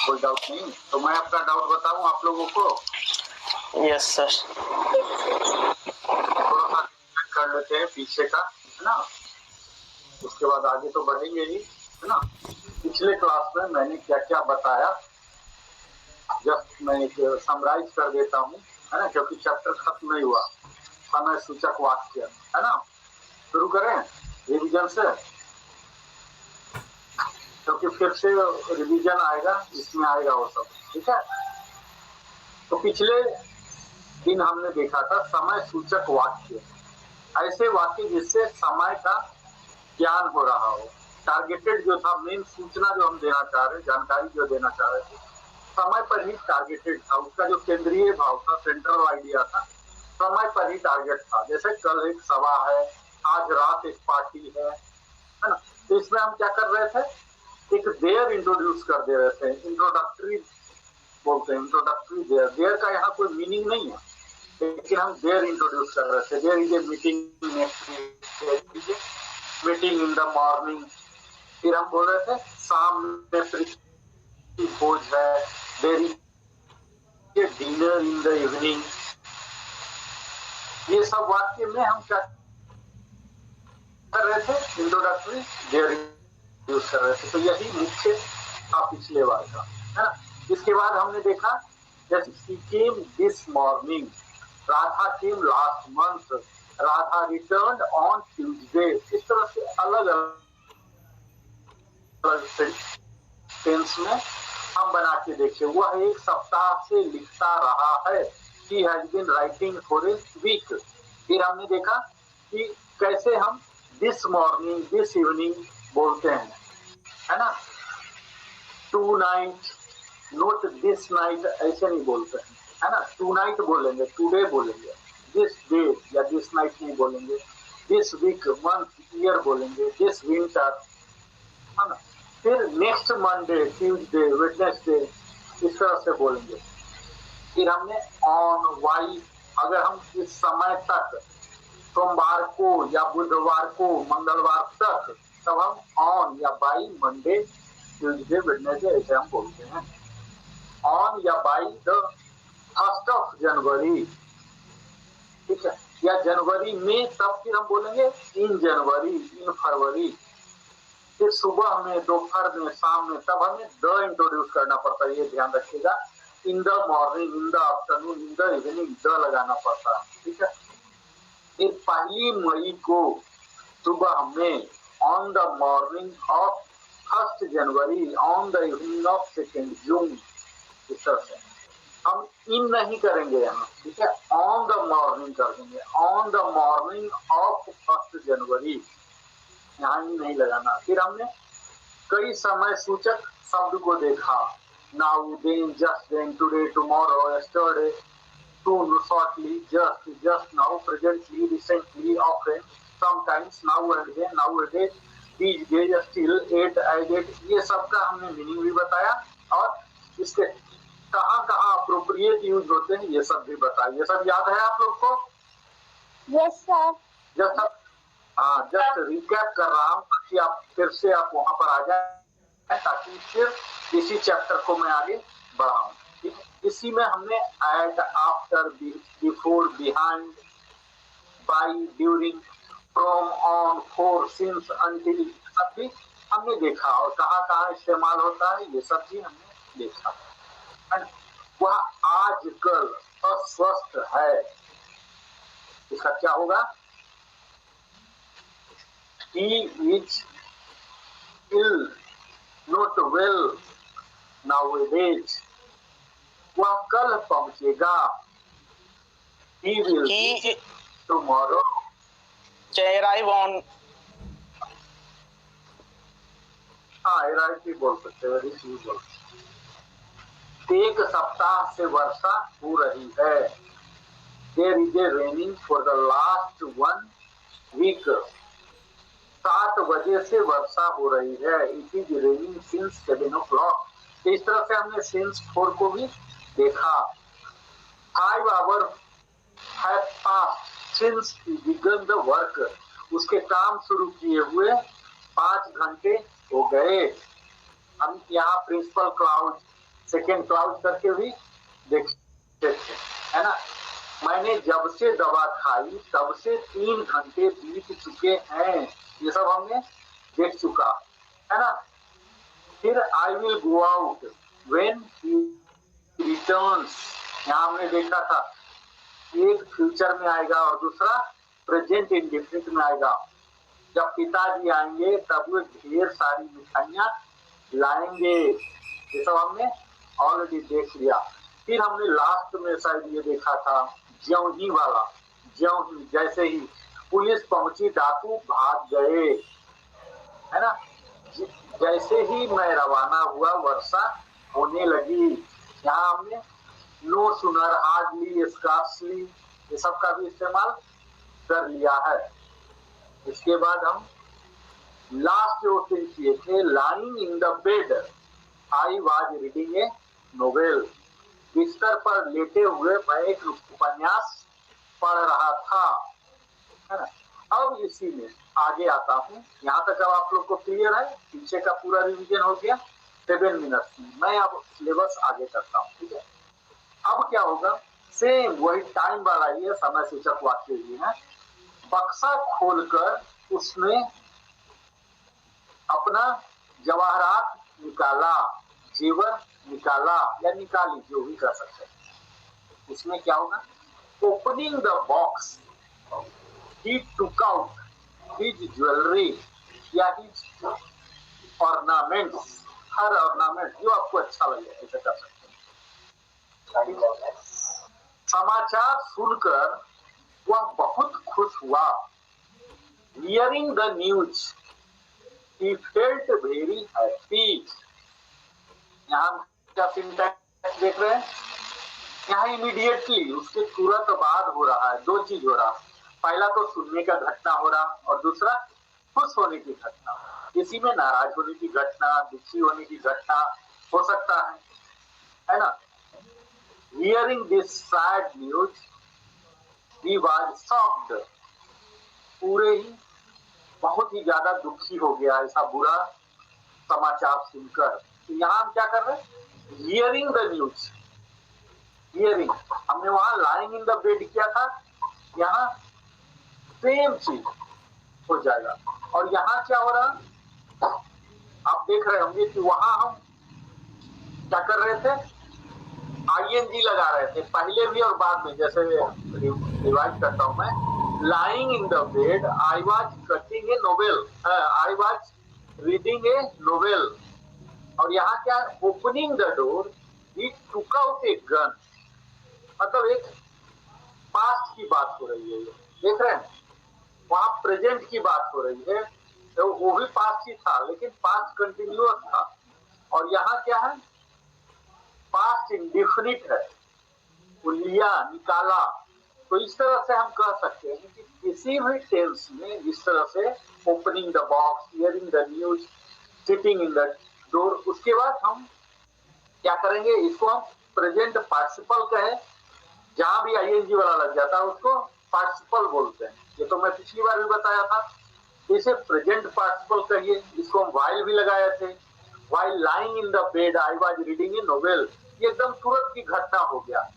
कोई डाउट नहीं? तो मैं अपना डाउट बताऊं आप लोगों को? Yes sir. थोड़ा सा कर लेते हैं पीछे का, है ना, उसके बाद आगे तो बढ़ेंगे ही, है ना। पिछले क्लास में मैंने क्या क्या बताया, जस्ट मैं एक समराइज कर देता हूँ, है ना, क्योंकि चैप्टर खत्म नहीं हुआ। समय सूचक वाक्य, है ना। शुरू करें रिवीजन से, क्योंकि फिर से रिवीजन आएगा, इसमें आएगा वो सब, ठीक है। तो पिछले दिन हमने देखा था समय सूचक वाक्य, ऐसे वाक्य जिससे समय का ज्ञान हो रहा हो। टारगेटेड जो था, मेन सूचना जो हम देना चाह रहे, जानकारी जो देना चाह रहे थे, समय पर ही टारगेटेड था। उसका जो केंद्रीय भाव था, सेंट्रल आइडिया था, समय पर ही टारगेट था। जैसे कल एक सभा है, आज रात एक पार्टी है ना। तो इसमें हम क्या कर रहे थे, एक देयर इंट्रोड्यूस कर दे रहे थे, इंट्रोडक्टरी बोलते हैं, इंट्रोडक्टरी देयर। देयर का यहाँ कोई मीनिंग नहीं है, लेकिन हम देयर इंट्रोड्यूस कर रहे थे। There is a meeting, meeting in the morning. फिर हम बोल रहे थे शाम में प्रीति भोज है, there is a dinner in the evening. ये सब वाक्य में हम क्या कर रहे थे, इंट्रोडक्टरी देयर यूज कर रहे थे। तो यही मुख्य था पिछले बार का, है ना। इसके बाद हमने देखा जैसे she came this morning, Radha came last month, Radha returned on Tuesday. इस तरह से अलग अलग टेंस में हम बना के देखे। वह एक सप्ताह से लिखता रहा है, she has been writing for a week. फिर हमने देखा कि कैसे हम दिस मॉर्निंग, दिस इवनिंग बोलते हैं, है ना। Tonight, not this night ऐसे नहीं बोलते हैं, है ना। टू नाइट बोलेंगे, टूडे बोलेंगे, दिस डे या दिस नाइट नहीं बोलेंगे। दिस वीक, मंथ, ईयर बोलेंगे, दिस विंटर, है ना। फिर नेक्स्ट मंडे, ट्यूसडे, वेडनेसडे, इस तरह से बोलेंगे। फिर हमने ऑन, वाई, अगर हम इस समय तक, सोमवार को या बुधवार को, मंगलवार तक, तब हम ऑन या बाई मंडे, ट्यूसडे, वेडनेसडे ऐसे हम बोलते हैं। ऑन या by the 1st of January, ठीक है, या जनवरी में, तब फिर हम बोलेंगे इन जनवरी, इन फरवरी। फिर सुबह में, दोपहर में, शाम में, तब हमें द इंट्रोड्यूस करना पड़ता है, ये ध्यान रखिएगा। इन the morning, in the afternoon, in the evening, the लगाना पड़ता है, ठीक है। फिर 1 मई को सुबह में, on the morning of 1st January, on the evening of 2nd जून, इस तरह से हम इन नहीं करेंगे यहाँ, ठीक है। ऑन द मॉर्निंग कर देंगे, on the morning of 1st जनवरी, यहाँ नहीं लगाना। फिर हमने कई समय सूचक शब्द को देखा, now, then, just then, today, tomorrow, yesterday, soon, shortly, just now, presently, recently, often, sometimes, now and then, nowadays, these days, still, at, at, ये सब का हमने मीनिंग भी बताया, और इसके कहाँ कहाँ अप्रोप्रिएट यूज होते हैं ये सब भी बताया। ये सब याद है आप लोग को? Yes sir. जस्ट रिकैप कर रहा हूँ ताकि आप फिर से आप वहां पर आ जाए, ताकि फिर इसी चैप्टर को मैं आगे बढ़ाऊं, ठीक है। इसी में हमने at, after, before, behind, by, during, from, on, for, since, until, सब भी हमने देखा, और कहाँ कहाँ इस्तेमाल होता है ये सब भी हमने देखा, है ना। वह आजकल अस्वस्थ है, इसका क्या होगा? He is ill, not well nowadays. वह कल पहुंचेगा, he will reach tomorrow. arrive on, arrive भी बोल सकते हैं, reach भी बोल सकते हैं। एक सप्ताह से वर्षा हो रही है, there is a raining for the last 1 week. 7 बजे से वर्षा हो रही है, it is raining since 7 o'clock। इस तरह से हमने सिंस 4 को भी देखा। 5 hours have passed since he began the work, उसके काम शुरू किए हुए 5 घंटे हो गए। हम यहाँ प्रिंसिपल क्लाउड सेकेंड क्लाउज करके भी देखते थे, है ना। मैंने जब से दवा खाई तब से 3 घंटे बीत चुके हैं, ये सब हमने देख चुका, है ना। फिर I will go out when he returns, यहाँ हमने देखा था एक फ्यूचर में आएगा और दूसरा प्रेजेंट इंडेफिनिट में आएगा। जब पिताजी आएंगे तब वो ढेर सारी मिठाइयाँ लाएंगे, ये सब हमने ऑलरेडी देख लिया। फिर हमने लास्ट में शायद ये देखा था ज्यों ही वाला, ज्यों ही जैसे ही पुलिस पहुंची डाकू भाग गए, है ना। जैसे ही मैं रवाना हुआ वर्षा होने लगी। यहाँ हमने नो सुनर हार्डली स्कार्सली ये सब का भी इस्तेमाल कर लिया है। इसके बाद हम लास्ट जो सीन किए थे, lying in the bed I was reading A novel, बिस्तर पर लेटे हुए मैं एक उपन्यास पढ़ रहा था, है ना। अब इसी में आगे आता हूँ, यहाँ तक अब आप लोग को क्लियर है, पीछे का पूरा रिवीजन हो गया 7 मिनट्स में। मैं अब सिलेबस आगे करता हूँ, ठीक है। अब क्या होगा, सेम वही टाइम वाला ये समय सूचक वाक्य ही है। बक्सा खोलकर उसने अपना जवाहरात निकाला, जेवर निकाला या निकाली, जो भी कर सकते हैं। उसमें क्या होगा, opening the box he took out his jewellery या हिज ऑर्नामेंट्स, हर ऑर्नामेंट जो आपको अच्छा लगे ऐसा कर सकते हैं। समाचार सुनकर वह बहुत खुश हुआ। Hearing the news he felt very happy। यहाँ क्या सिंटैक्स देख रहे हैं, यहाँ इमीडिएटली उसके तुरंत बाद हो रहा है, दो चीज हो रहा है। पहला तो सुनने का घटना हो रहा और दूसरा खुश होने की घटना। किसी में नाराज होने की घटना, दुखी होने की घटना हो सकता है ना। Hearing this sad news he was shocked, पूरे ही बहुत ही ज्यादा दुखी हो गया ऐसा बुरा समाचार सुनकर। तो यहाँ हम क्या कर रहे हैं, हियरिंग द न्यूज, हियरिंग हमने वहां लाइंग इन द बेड किया था, यहाँ सेम चीज हो जाएगा। और यहाँ क्या हो रहा, आप देख रहे होंगे कि वहां हम क्या कर रहे थे, आईएनजी लगा रहे थे पहले भी और बाद में। जैसे रिवाइज करता हूं मैं, lying in the bed I was cutting a novel, I was reading a novel। और यहाँ क्या, opening the door he took out a gun, मतलब एक पास्ट की बात हो रही है, ये देख रहे हैं। वहां प्रेजेंट की बात हो रही है, तो वो भी पास्ट ही था लेकिन पास्ट कंटिन्यूअस था। और यहाँ क्या है, पास्ट इंडेफिनिट है, वो लिया निकाला। तो इस तरह से हम कह सकते हैं कि किसी भी टेंस में जिस तरह से opening the box, hearing the news, sitting in the door, उसके बाद हम क्या करेंगे, इसको हम प्रेजेंट पार्टिसिपल कहें, जहां भी आईएनजी वाला लग जाता है उसको पार्टिसिपल बोलते हैं। ये तो मैं पिछली बार भी बताया था, इसे प्रेजेंट पार्टिसिपल कहिए। इसको हम वाइल भी लगाए थे, while lying in the bed I was reading A novel, ये एकदम तुरंत की घटना हो गया,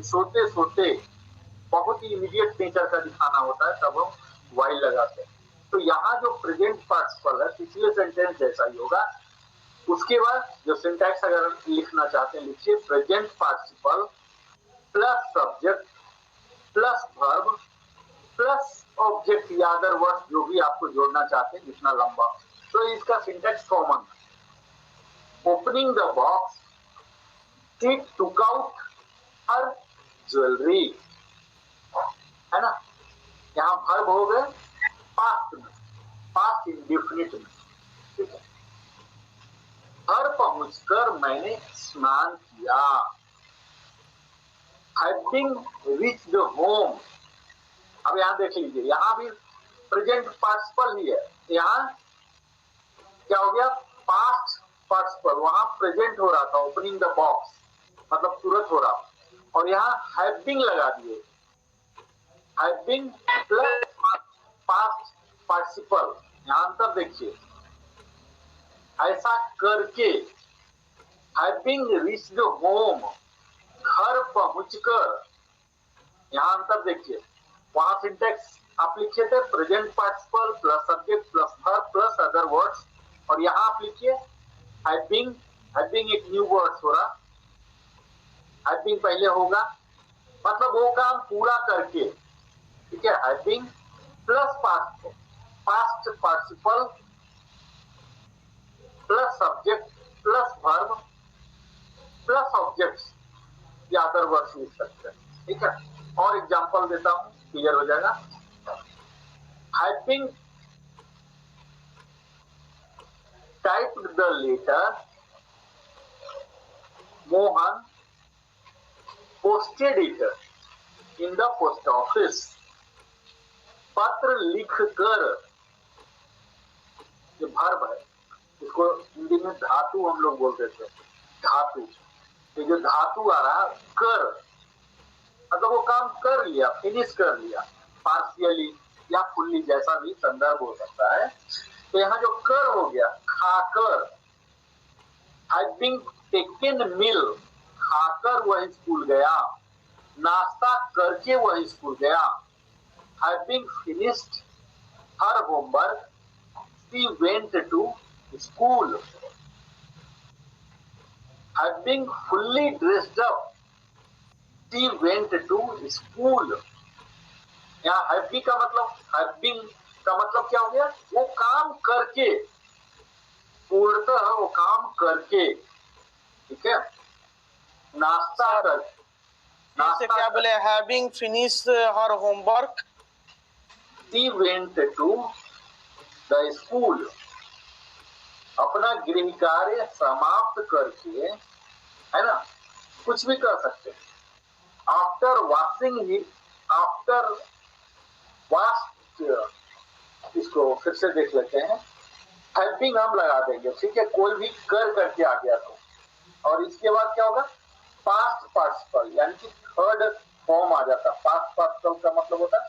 सोते सोते बहुत ही इमीडिएट नेचर का दिखाना होता है, तब हम वाइल लगाते हैं। तो यहाँ जो प्रेजेंट पार्टिसिपल है पिछले सेंटेंस जैसा ही होगा। उसके बाद जो सिंटैक्स अगर लिखना चाहते हैं लिखिए, present participle plus subject plus verb plus object या अदर वर्ड जो भी आपको जोड़ना चाहते हैं जितना लंबा। तो इसका syntax common, opening the box he took out her jewellery, है ना। यहाँ वर्ब हो गए पास्ट में, पास्ट इंडेफिनिट में, ठीक है। घर पहुंचकर मैंने स्नान किया, हैविंग रीच्ड होम। अब यहाँ देख लीजिए, यहाँ भी प्रेजेंट पार्टिसिपल ही है, यहाँ क्या हो गया, पास्ट पार्टिसिपल, वहां प्रेजेंट हो रहा था, ओपनिंग द बॉक्स मतलब तुरंत हो रहा, और यहाँ हैविंग लगा दिए, हैविंग प्लस पास्ट पार्टिसिपल। यहाँ अंतर देखिए, ऐसा करके हैविंग रीच्ड होम, घर पहुंचकर, यहाँ अंतर देखिए, वहां सिंटेक्स आप लिखे थे present participle plus subject plus verb plus other words, और यहाँ आप लिखिए हैविंग, हैविंग एक न्यू वर्ड्स हो रहा, हैविंग पहले होगा, मतलब वो काम पूरा करके, ठीक है, having plus past, past participle plus subject plus verb plus objects या अदर वर्ड्स लिख सकते हैं, ठीक है। और एग्जांपल देता हूं, क्लियर हो जाएगा। Having typed the letter, Mohan posted it in the post office, पत्र लिखकर, ये वर्ब है, इसको हिंदी में धातु हम लोग बोलते थे, धातु, ये जो धातु आ रहा कर, मतलब वो काम कर लिया, फिनिश कर लिया, पार्शियली या फुल्ली, जैसा भी संदर्भ हो सकता है। तो यहाँ जो कर हो गया, खाकर, हैविंग टेकन मील, खाकर वह स्कूल गया, नाश्ता करके वह स्कूल गया, having finished her homework she went to school, having fully dressed up she went to school. यहाँ हैवी का मतलब, हैविंग का मतलब क्या हो गया, वो काम करके, पूर्णतः वो काम करके, ठीक है, नाश्ता कर, से क्या बोले, having finish her homework she went to the school, अपना गृह कार्य समाप्त करके, है ना, कुछ भी कर सकते हैं। आफ्टर वॉशिंग ही, आफ्टर वॉश, इसको फिर से देख लेते हैं, हेल्पिंग हम लगा देंगे, ठीक है, कोई भी कर करके आ गया तो, और इसके बाद क्या होगा, पास्ट पार्टिसिपल, यानी कि थर्ड फॉर्म आ जाता, पास्ट पार्टिसिपल का मतलब होता है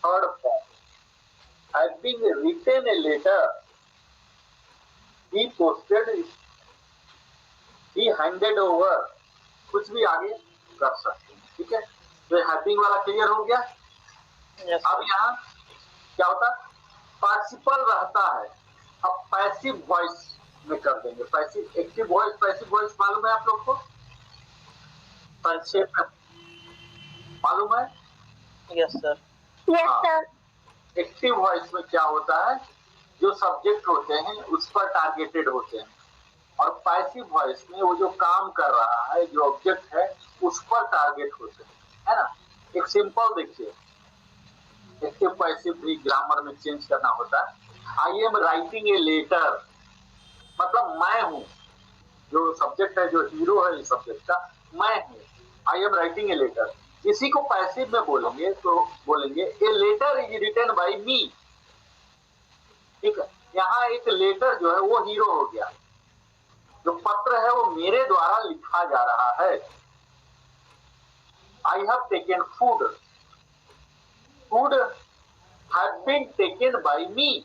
third form. Having written a letter, he posted, he handed over, कुछ भी आगे कर सकते हैं, ठीक है। तो हैविंग वाला क्लियर हो गया। अब यहाँ क्या होता है, पार्टिसिपल रहता है, अब पैसिव वॉइस में कर देंगे, passive, active voice, passive voice मालूम है आप लोग को, संक्षेप में मालूम है? Yes sir. Yes sir. Active voice में क्या होता है, जो सब्जेक्ट होते हैं उस पर टारगेटेड होते हैं, और पैसिव वॉइस में वो जो काम कर रहा है, जो ऑब्जेक्ट है उस पर टारगेट होते हैं, है ना। एक सिंपल देखिए, एक्टिव पैसिव भी ग्रामर में चेंज करना होता है। I am writing a letter, मतलब मैं हूं, जो सब्जेक्ट है, जो हीरो है इस सब्जेक्ट का, मैं हूं, I am writing a letter. इसी को पैसिव में बोलेंगे तो बोलेंगे a letter is written by me, ठीक है। यहाँ एक लेटर जो है वो हीरो हो गया, जो पत्र है वो मेरे द्वारा लिखा जा रहा है। I have taken food, food have been taken by me,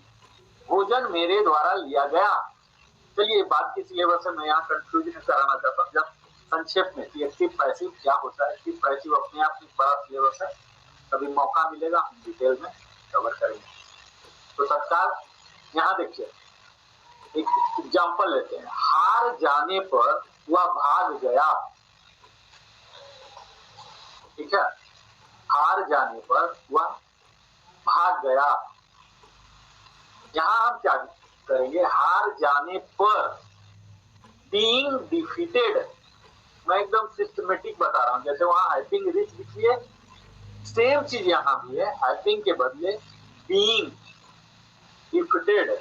भोजन मेरे द्वारा लिया गया। चलिए बात की सिलेबस है, मैं यहाँ कंफ्यूजन कराना चाहता हूँ, जब संक्षेप में एक्टिव पैसिव क्या होता है। एक्टिव पैसिव अपने आप में बड़ा सिलेबस है, कभी मौका मिलेगा हम डिटेल में कवर करेंगे। तो तत्काल यहाँ देखिए एक एग्जाम्पल लेते हैं, हार जाने पर वह भाग गया, ठीक है, हार जाने पर वह भाग गया। यहां हम क्या करेंगे, हार जाने पर, बीइंग डिफीटेड, मैं एकदम सिस्टमेटिक बता रहा हूं, जैसे वहां हैविंग रीच लिखिए, सेम चीज यहां भी है, हैविंग के बदले बीइंग डिफीटेड,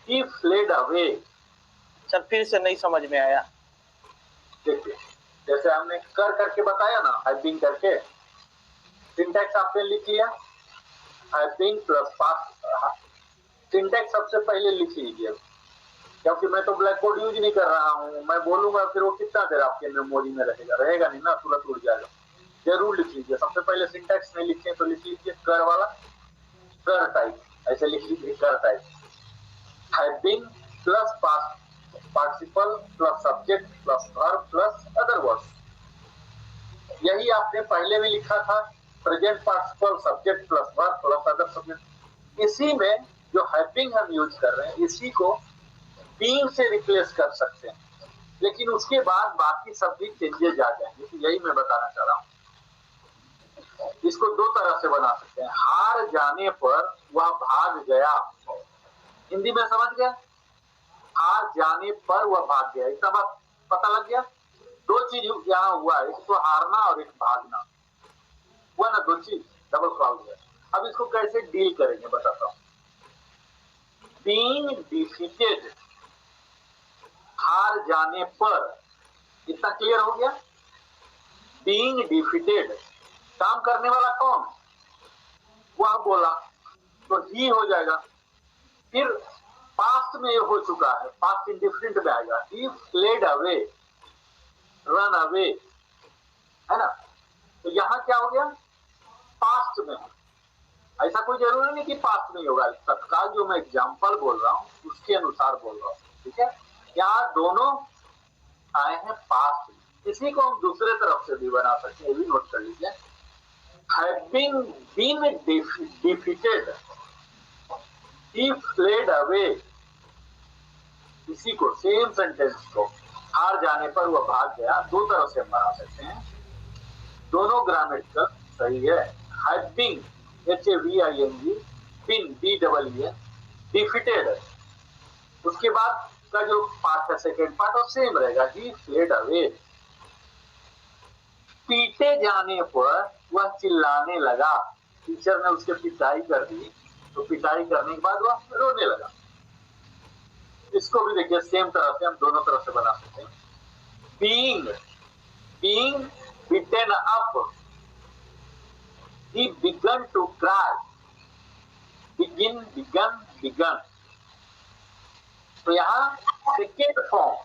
ही फ्लेड अवे। सर फिर से नहीं समझ में आया। देखिए जैसे हमने कर करके बताया ना, हैविंग करके, सिंटैक्स आपने लिख लिया, हैविंग प्लस पास्ट, सिंटैक्स सबसे पहले लिख लीजिए, क्योंकि मैं तो ब्लैक बोर्ड यूज नहीं कर रहा हूं, मैं बोलूंगा फिर वो कितना देर आपके मेमोरी में रहेगा, रहेगा नहीं ना, तुरंत उड़ जाएगा। जरूर लिख लीजिए, सबसे पहले सिंटैक्स नहीं लिखे तो लिख लीजिए कर वाला, कर टाइप, ऐसे लिख लीजिए कर type, having plus past participle plus subject plus verb plus other words. यही आपने पहले भी लिखा था, present participle subject plus verb plus other subject. इसी में जो हैविंग हम यूज कर रहे हैं, इसी को बीइंग से रिप्लेस कर सकते हैं, लेकिन उसके बाद बाकी सब भी चेंजेस आ जाएंगे। तो यही मैं बताना चाह रहा हूँ। इसको दो तरह से बना सकते हैं। हार जाने पर वह भाग गया, हिंदी में समझ गया? हार जाने पर वह भाग गया, इतना बात पता लग गया। दो चीज यहाँ हुआ है, एक तो हारना और एक भागना हुआ ना, दो चीज डबल क्रॉस हुआ। अब इसको कैसे डील करेंगे बताता हूँ। बीइंग डिफीटेड, हार जाने पर, इतना क्लियर हो गया। बीइंग डिफीटेड, काम करने वाला कौन? वह बोला, तो ही हो जाएगा। फिर पास्ट में ये हो चुका है, पास्ट इंडिफरेंट में आएगा। ही फ्लेड अवे, रन अवे, है ना। तो यहाँ क्या हो गया? पास्ट में। ऐसा कोई जरूरी नहीं कि पास्ट में होगा, तत्काल जो मैं एग्जाम्पल बोल रहा हूँ उसके अनुसार बोल रहा हूँ, ठीक है। यहाँ दोनों आए हैं पास्ट में। इसी को हम दूसरे तरफ से भी बना सकते हैं, ये भी नोट कर लीजिए। Having been defeated, he fled away। इसी को, सेम सेंटेंस को, हार जाने पर वह भाग गया, दो तरह से हम बना सकते हैं। दोनों ग्रामेटिकल सही है। Having, HAVING, been, BEEN, defeated, उसके बाद का जो पार्ट है सेकेंड पार्ट वो सेम रहेगा, he fled away। पीटे जाने पर वह चिल्लाने लगा, टीचर ने उसके पिटाई कर दी, तो पिटाई करने के बाद वह रोने लगा। इसको भी देखिए सेम तरह से हम दोनों तरफ से बना सकते हैं। Being beaten up, he began to cry, began. तो यहाँ सेकेंड फॉर्म,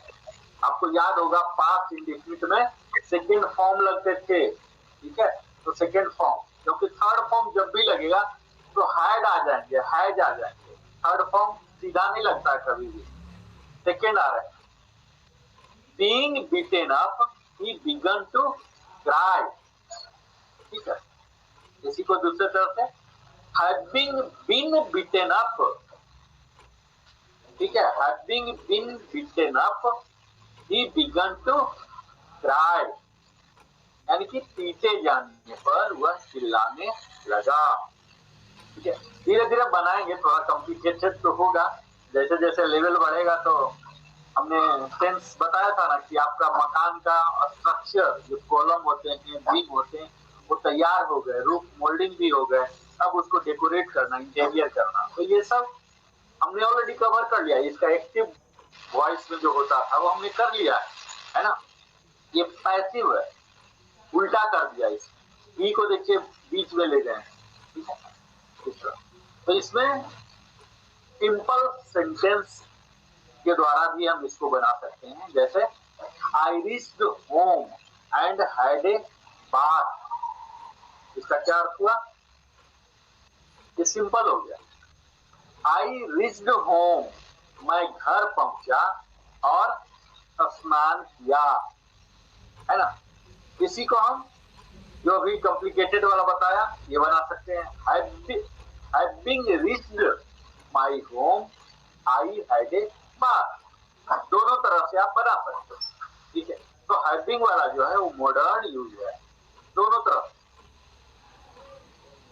आपको याद होगा पास्ट इंडेफिनिट में सेकेंड फॉर्म लगते थे, ठीक है। तो सेकेंड फॉर्म, क्योंकि थर्ड फॉर्म जब भी लगेगा तो हैड आ जाएंगे, हैज आ जाएंगे। थर्ड फॉर्म सीधा नहीं लगता है कभी भी, सेकेंड आ रहा है। Being beaten up, he began to cry, ठीक है। इसी को दूसरे तरफ से हैविंग बीन बीटेन अप, ठीक है। Having been beaten up, he began to cry, यानी कि पीटे जाने पर वह चिल्लाने लगा, ठीक है। धीरे धीरे बनाएंगे, थोड़ा कॉम्प्लिकेटेड तो होगा, जैसे जैसे लेवल बढ़ेगा। तो हमने टेंस बताया था ना कि आपका मकान का स्ट्रक्चर, जो कॉलम होते हैं, बीम होते हैं, वो तैयार हो गए, रूफ मोल्डिंग भी हो गए, अब उसको डेकोरेट करना, इंटीरियर करना, तो ये सब हमने ऑलरेडी कवर कर लिया। इसका एक्टिव वॉइस में जो होता था वो हमने कर लिया है ना। ये पैसिव है, उल्टा कर दिया। इसमें ई को देखिए बीच में ले गए, ठीक है। तो इसमें सिंपल सेंटेंस के द्वारा भी हम इसको बना सकते हैं, जैसे I reached home and had a bath. इसका क्या अर्थ हुआ? ये सिंपल हो गया। आई रीच्ड होम, मैं घर पहुंचा और स्नान किया, है ना। इसी को हम जो भी कॉम्प्लिकेटेड वाला बताया ये बना सकते हैं। Having reached my home, I had a bath. दोनों तरह से आप बना सकते हो, ठीक है। तो हैविंग वाला जो है वो मॉडर्न यूज है, दोनों तरफ।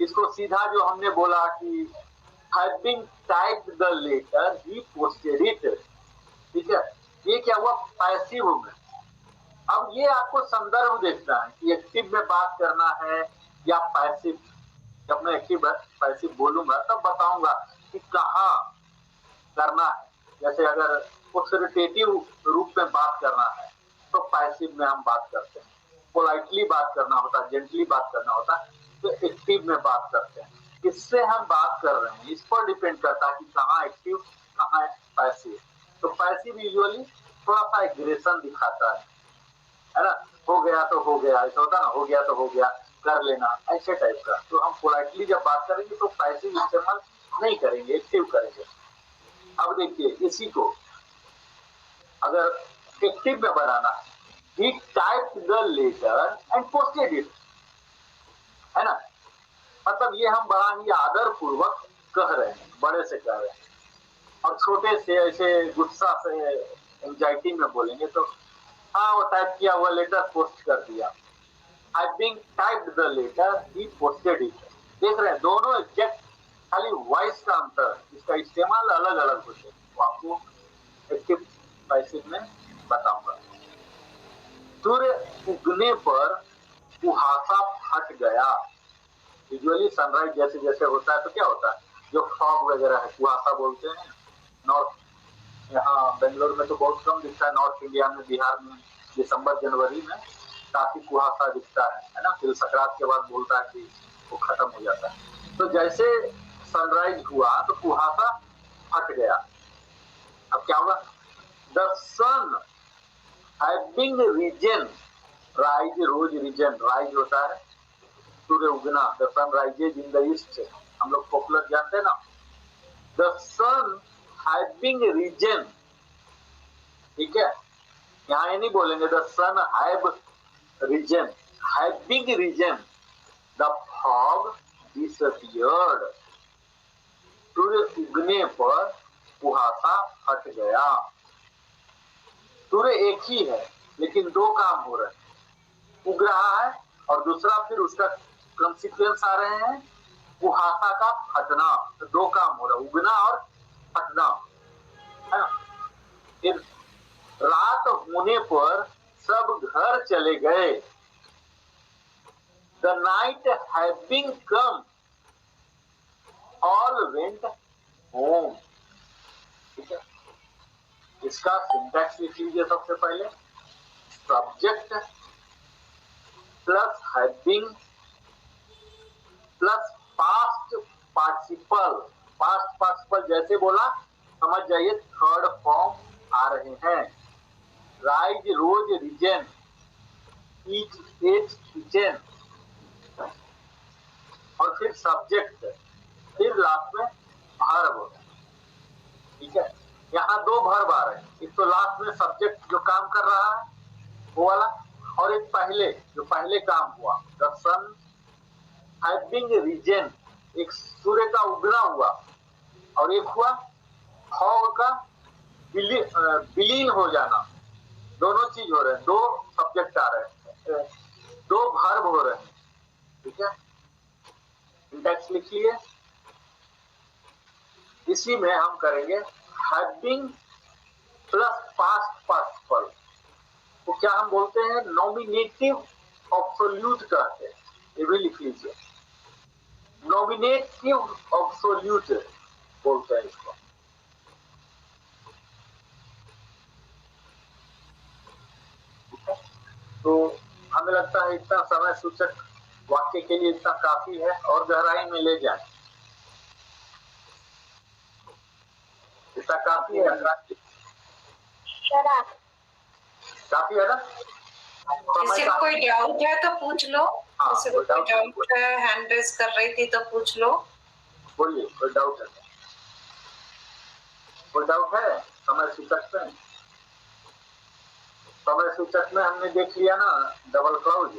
इसको सीधा जो हमने बोला कि having typed the letter, he posted it, ठीक है। ये क्या हुआ? पैसिव में। अब ये आपको संदर्भ देखना है कि एक्टिव में बात करना है या पैसिव। जब मैं एक्टिव पैसिव बोलूंगा तब बताऊंगा कि कहाँ करना है। जैसे अगर ऑक्सिडेटिव रूप में बात करना है तो पैसिव में हम बात करते हैं, पोलाइटली बात करना होता है, जेंटली बात करना होता है तो एक्टिव में बात करते हैं। किससे हम बात कर रहे हैं इस पर डिपेंड करता है कि कहाँ एक्टिव कहाँ पैसिव। तो पैसिव यूजुअली थोड़ा सा एग्रेशन दिखाता है ना। हो गया तो हो गया, ऐसा होता ना, हो गया तो हो गया, कर लेना, ऐसे टाइप का। तो हम पोलाइटली जब बात करेंगे तो पैसिव इस्तेमाल नहीं करेंगे, एक्टिव करेंगे। अब देखिए इसी को अगर एक्टिव में बनाना है, he typed the letter and posted it, है ना। मतलब ये हम बड़ा ही आदर पूर्वक कह रहे हैं, बड़े से कह रहे हैं, और छोटे से ऐसे गुस्सा से एंजाइटी में बोलेंगे तो हाँ वो टाइप किया हुआ लेटर पोस्ट कर दिया। Having typed the letter, he posted it. देख रहे हैं दोनों एग्जैक्ट, खाली वॉइस का अंतर, इसका इस्तेमाल अलग अलग होते हैं, वो आपको एक्टिव पैसिव में बताऊंगा। सूर्य उगने पर कुहासा फट गया। यूजुअली सनराइज जैसे जैसे होता है तो क्या होता है, जो फॉग वगैरह है कुहासा बोलते हैं। नॉर्थ, यहाँ बेंगलोर में तो बहुत कम दिखता है, नॉर्थ इंडिया में बिहार में दिसंबर जनवरी में काफी कुहासा दिखता है ना। फिर संक्रांत के बाद बोलता है कि वो खत्म हो जाता है। तो जैसे सनराइज हुआ तो कुहासा फट गया। अब क्या होगा, the sun having risen, rise rose risen, rise होता है सूर्य उगना, the sun rises in the east, हम लोग पॉपुलर जानते हैं ना। द सन हैविंग रीजन, ठीक है, यहाँ ये नहीं बोलेंगे the sun have risen, having risen, the fog disappeared, सूर्य उगने पर कुहासा हट गया। सूर्य एक ही है लेकिन दो काम हो रहे हैं, उग रहा है और दूसरा फिर उसका कंसिक्वेंस आ रहे हैं कुहासा का फटना। तो दो काम हो रहा है, उगना और फटना, है ना। फिर रात होने पर सब घर चले गए। The night having come all went home, ठीक है। इसका सिंटैक्स लिख लीजिए सबसे पहले, subject plus having plus past participle. Past participle जैसे बोला समझ जाइए थर्ड फॉर्म आ रहे हैं। Rise rose reason, each as kitchen, और फिर सब्जेक्ट, फिर लास्ट में वर्ब, ठीक है। यहाँ दो वर्ब आ रहे हैं, एक तो लास्ट में सब्जेक्ट जो काम कर रहा है वो वाला, और एक पहले जो पहले काम हुआ, द सन हैविंग रीजन, एक सूर्य का उगना हुआ, और एक हुआ फॉग का विलीन हो जाना। दोनों चीज हो रहे हैं, दो सब्जेक्ट आ रहे हैं, दो वर्ब हो रहे हैं, ठीक है। इंडेक्स लिखिए, इसी में हम करेंगे हैविंग प्लस पास्ट पार्टिसिपल, तो क्या हम बोलते हैं नॉमिनेटिव ऑब्सोल्यूट कहते हैं, ये भी लिख लीजिए, नॉमिनेटिव ऑब्सोल्यूट बोलते हैं इसको। तो हमें लगता है इतना समय सूचक वाक्य के लिए इतना काफी है, और गहराई में ले जाए इतना काफी है, काफी है ना। किसी को कोई डाउट है तो पूछ लो। किसी को कोई डाउट है, हैंड रेज कर रही थी तो पूछ लो। बोलिए, कोई डाउट है? कोई डाउट है? समय सूचक में, समय सूचक में हमने देख लिया ना डबल क्लाउज,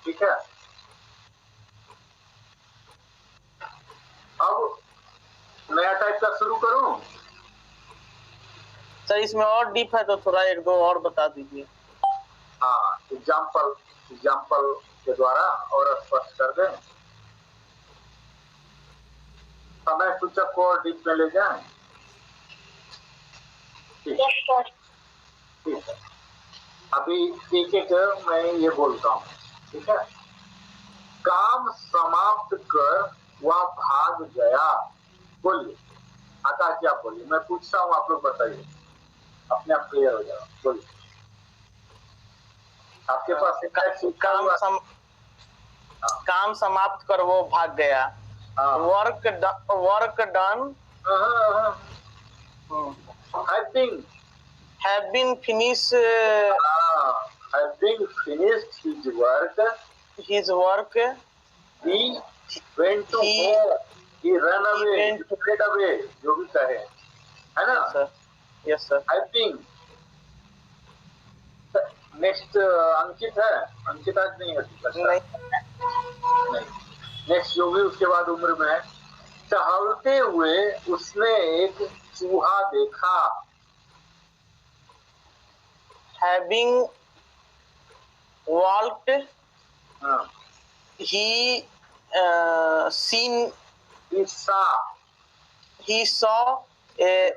ठीक है। अब नया टाइप का शुरू करूं? सर इसमें और डीप है तो थोड़ा एक दो और बता दीजिए। हाँ, एग्जाम्पल के द्वारा और स्पष्ट कर दें, समय सूचक को और डीप में ले जाएं। ठीक है, अभी एक एक मैं ये बोलता हूँ, ठीक है। काम समाप्त कर वह भाग गया, बोलिए आकाश जी, आप बोलिए, मैं पूछता हूँ आप लोग बताइए, अपने आप क्लियर हो जाओ, बोलिए। आपके पास काम समाप्त कर वो भाग गया, work done, having finished his work, he went to home, he ran away, fled away, जो भी कहे, है ना। यस सर, having नेक्स्ट अंकित है, अंकित आज नहीं है नहीं। नहीं। नेक्स्ट जो भी उसके बाद उम्र में है। टहलते हुए उसने एक चूहा देखा। हैविंग वॉल्क्ड हाँ, he seen he saw a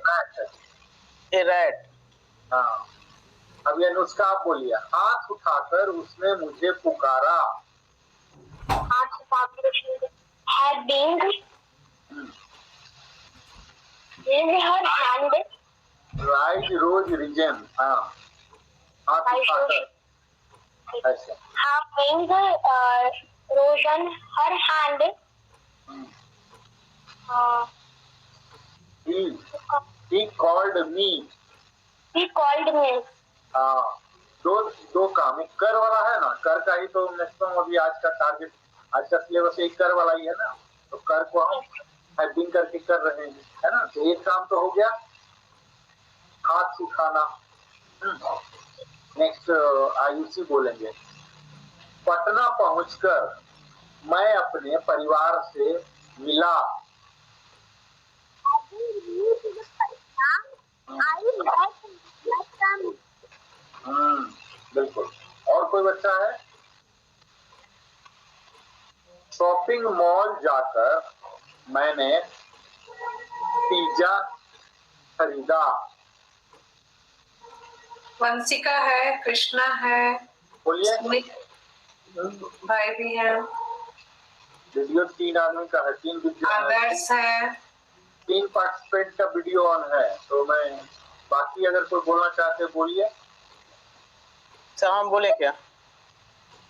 rat। हाँ, अब ये नुस्खा आप बोलिए। हाथ उठाकर उसने मुझे पुकारा। हाथ उठाकर उसने having raised her hand rise rose risen. हाँ, हाथ उठाकर ऐसे। having risen her hand He called me। he called me। हाँ, दो काम, एक कर वाला है ना, कर का ही तो मैक्सिमम अभी आज का टारगेट, आज का सिलेबस एक कर वाला ही है ना, तो कर को हम हैविंग करके कर रहे हैं, है ना। तो एक काम तो हो गया हाथ उठाना। नेक्स्ट आयुषी बोलेंगे। पटना पहुंचकर मैं अपने परिवार से मिला। बिल्कुल। और कोई बच्चा है? शॉपिंग मॉल जाकर मैंने पिज्जा खरीदा। वंशिका है, कृष्णा है, बोलिए। भाई भी है, वीडियो 3 आदमी का है, 3 वीडियो, आदर्श है, 3 पार्टिसिपेंट का वीडियो ऑन है। तो मैं बाकी अगर कोई बोलना चाहते बोलिए। सर हम बोले क्या?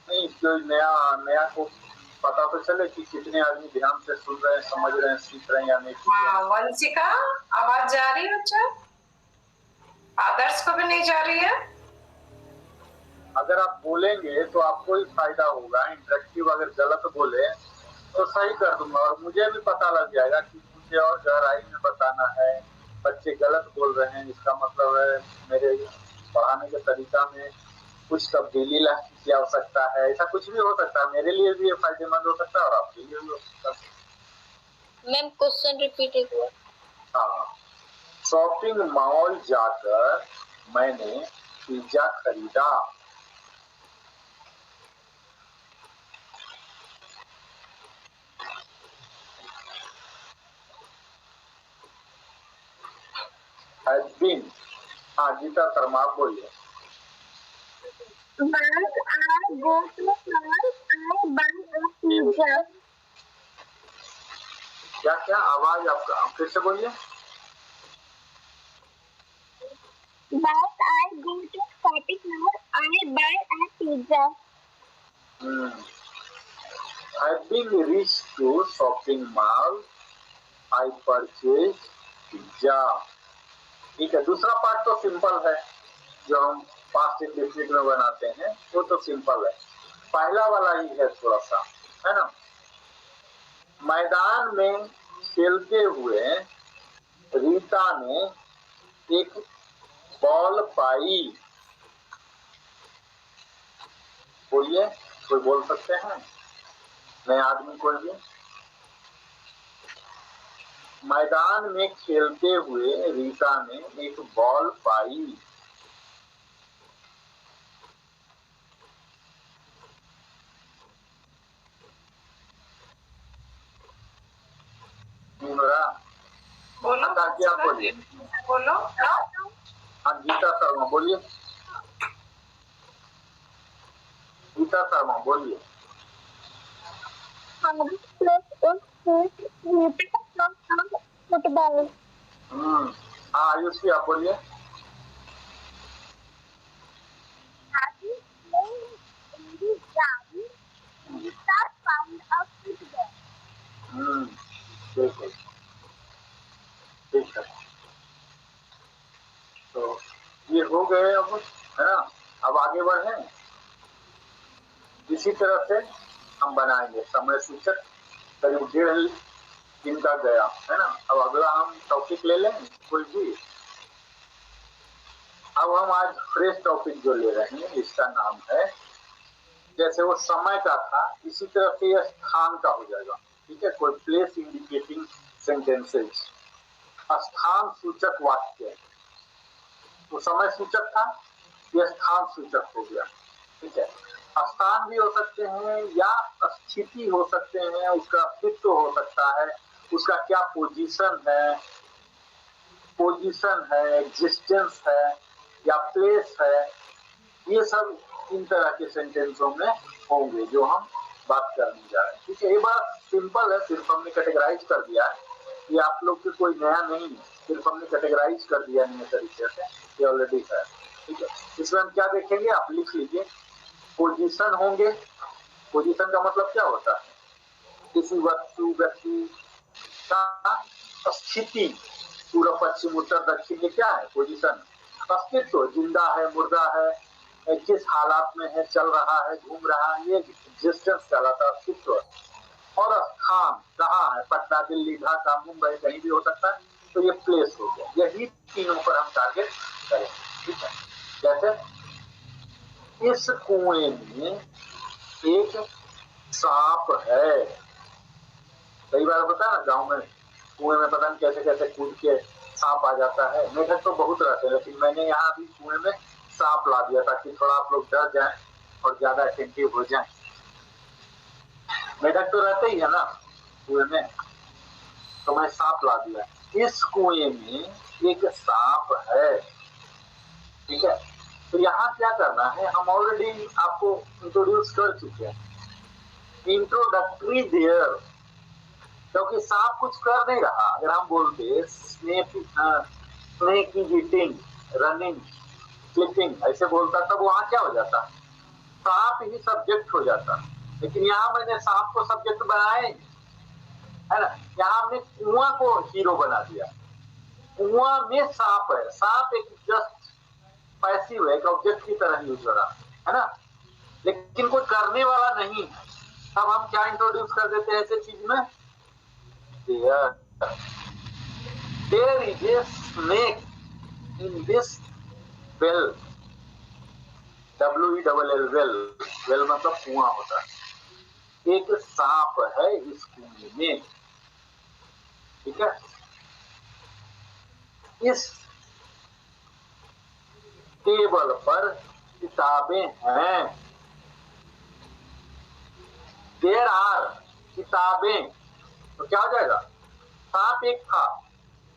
नहीं, जो नया को पता तो चले कि कितने आदमी ध्यान से सुन रहे हैं, समझ रहे हैं, सीख रहे हैं या नहीं। हाँ, वंशिका आवाज जा रही है बच्चा? आदर्श को भी नहीं जा रही है? अगर आप बोलेंगे तो आपको ही फायदा होगा। इंटरेक्टिव अगर गलत बोले तो सही कर दूंगा और मुझे भी पता लग जाएगा कि मुझे और गहराई में बताना है। बच्चे गलत बोल रहे हैं, इसका मतलब है मेरे पढ़ाने के तरीका में कुछ तब्दीली लाने की आवश्यकता है। ऐसा कुछ भी हो सकता है, मेरे लिए भी ये फायदेमंद हो सकता है और आपके लिए भी हो सकता है। मैम क्वेश्चन रिपीट एक बार। हाँ, शॉपिंग मॉल जाकर मैंने पिज्जा खरीदा। हाँ, गीता शर्मा बोलिए। Once I go to mall, I buy a pizza। क्या आवाज आपका फिर से बोलिए। Once I go to shopping mall, I buy a pizza। Having reached to shopping mall, I purchased pizza। ठीक है, दूसरा पार्ट तो सिंपल है, जो हम पास्ट इंडेफिनिट में बनाते हैं वो तो सिंपल है। पहला वाला ही है थोड़ा सा, है ना। मैदान में खेलते हुए रीता ने एक बॉल पाई। बोलिए, कोई बोल सकते हैं नए आदमी कोई भी? मैदान में खेलते हुए रीता ने एक बॉल पाई। बोलो क्या बोलिए? बोलो। हाँ, गीता शर्मा बोलिए। गीता शर्मा बोलिए। फुटबॉल। हाँ, आयुषी आप बोलिए। बिल्कुल ठीक है। तो ये हो गए अब, है ना। अब आगे बढ़े, इसी तरह से हम बनाएंगे। समय सूचक करीब 1.5 दिन का गया, है ना। अब अगला हम टॉपिक ले लें कोई भी। अब हम आज फ्रेश टॉपिक जो ले रहे हैं इसका नाम है, जैसे वो समय का था इसी तरह से यह स्थान का हो जाएगा। ठीक है, कोई प्लेस इंडिकेटिंग सेंटेंसेस, स्थान सूचक वाक्य। वो समय सूचक था, यह स्थान सूचक हो गया। ठीक है, स्थान भी हो सकते हैं या स्थिति हो सकते हैं, उसका अस्तित्व हो सकता है, उसका क्या पोजीशन है, एग्जिस्टेंस है या प्लेस है, ये सब इन तरह के सेंटेंसों में होंगे जो हम बात करने जा रहे हैं। ठीक है, ये बात सिंपल है, सिर्फ हमने कैटेगराइज कर दिया है, ये आप लोग के कोई नया नहीं है, सिर्फ हमने कैटेगराइज कर दिया नए तरीके से, ये ऑलरेडी है। ठीक है, इसमें हम क्या देखेंगे, आप लिख लीजिए। पोजीशन होंगे, पोजीशन का मतलब क्या होता है, किसी वस्तु व्यक्ति का स्थिति, पूर्व पश्चिम उत्तर दक्षिण, ये क्या है, पोजीशन। अस्तित्व, जिंदा है, मुर्दा है, किस हालात में है, चल रहा है, घूम रहा है, ये एग्जिस्टेंस कहलाता है, अस्तित्व। और स्थान कहाँ है, पटना, दिल्ली, ढाका, मुंबई, कहीं भी हो सकता है, तो ये प्लेस हो गया। यही तीनों पर हम टारगेट करेंगे। ठीक है, जैसे इस कुएं में एक सांप है। कई बार होता है ना गांव में, कुएं में पता नहीं कैसे कैसे कूद के सांप आ जाता है। मेढक तो बहुत रहते हैं, लेकिन मैंने यहाँ भी कुएं में सांप ला दिया ताकि थोड़ा आप लोग डर जाएं और ज्यादा अटेंटिव हो जाएं। मेढक तो रहते ही है ना कुएं में, तो मैं सांप ला दिया। इस कुएं में एक सांप है। ठीक है, तो यहाँ क्या करना है, हम ऑलरेडी आपको इंट्रोड्यूस कर चुके हैं, इंट्रोडक्टरी देयर, क्योंकि सांप कुछ कर नहीं रहा। अगर हम बोलते snake is eating, running, sleeping, ऐसे बोलता तब वहां क्या हो जाता, सांप ही सब्जेक्ट हो जाता। लेकिन यहाँ मैंने सांप को सब्जेक्ट बनाया है ना, यहाँ हमने कुआं को हीरो बना दिया। कुआं में सांप है, सांप एक जस्ट पैसिव है, एक ऑब्जेक्ट की तरह यूज हो रहा है ना, लेकिन कोई करने वाला नहीं है। तब हम क्या इंट्रोड्यूस कर देते हैं ऐसे चीज में, there is a snake in this well, WELL, well, well मतलब कुआं होता है। एक सांप है इस कुएं में। ठीक है, इस टेबल पर किताबें हैं। देयर आर, किताबें, तो क्या हो जाएगा, सांप एक था।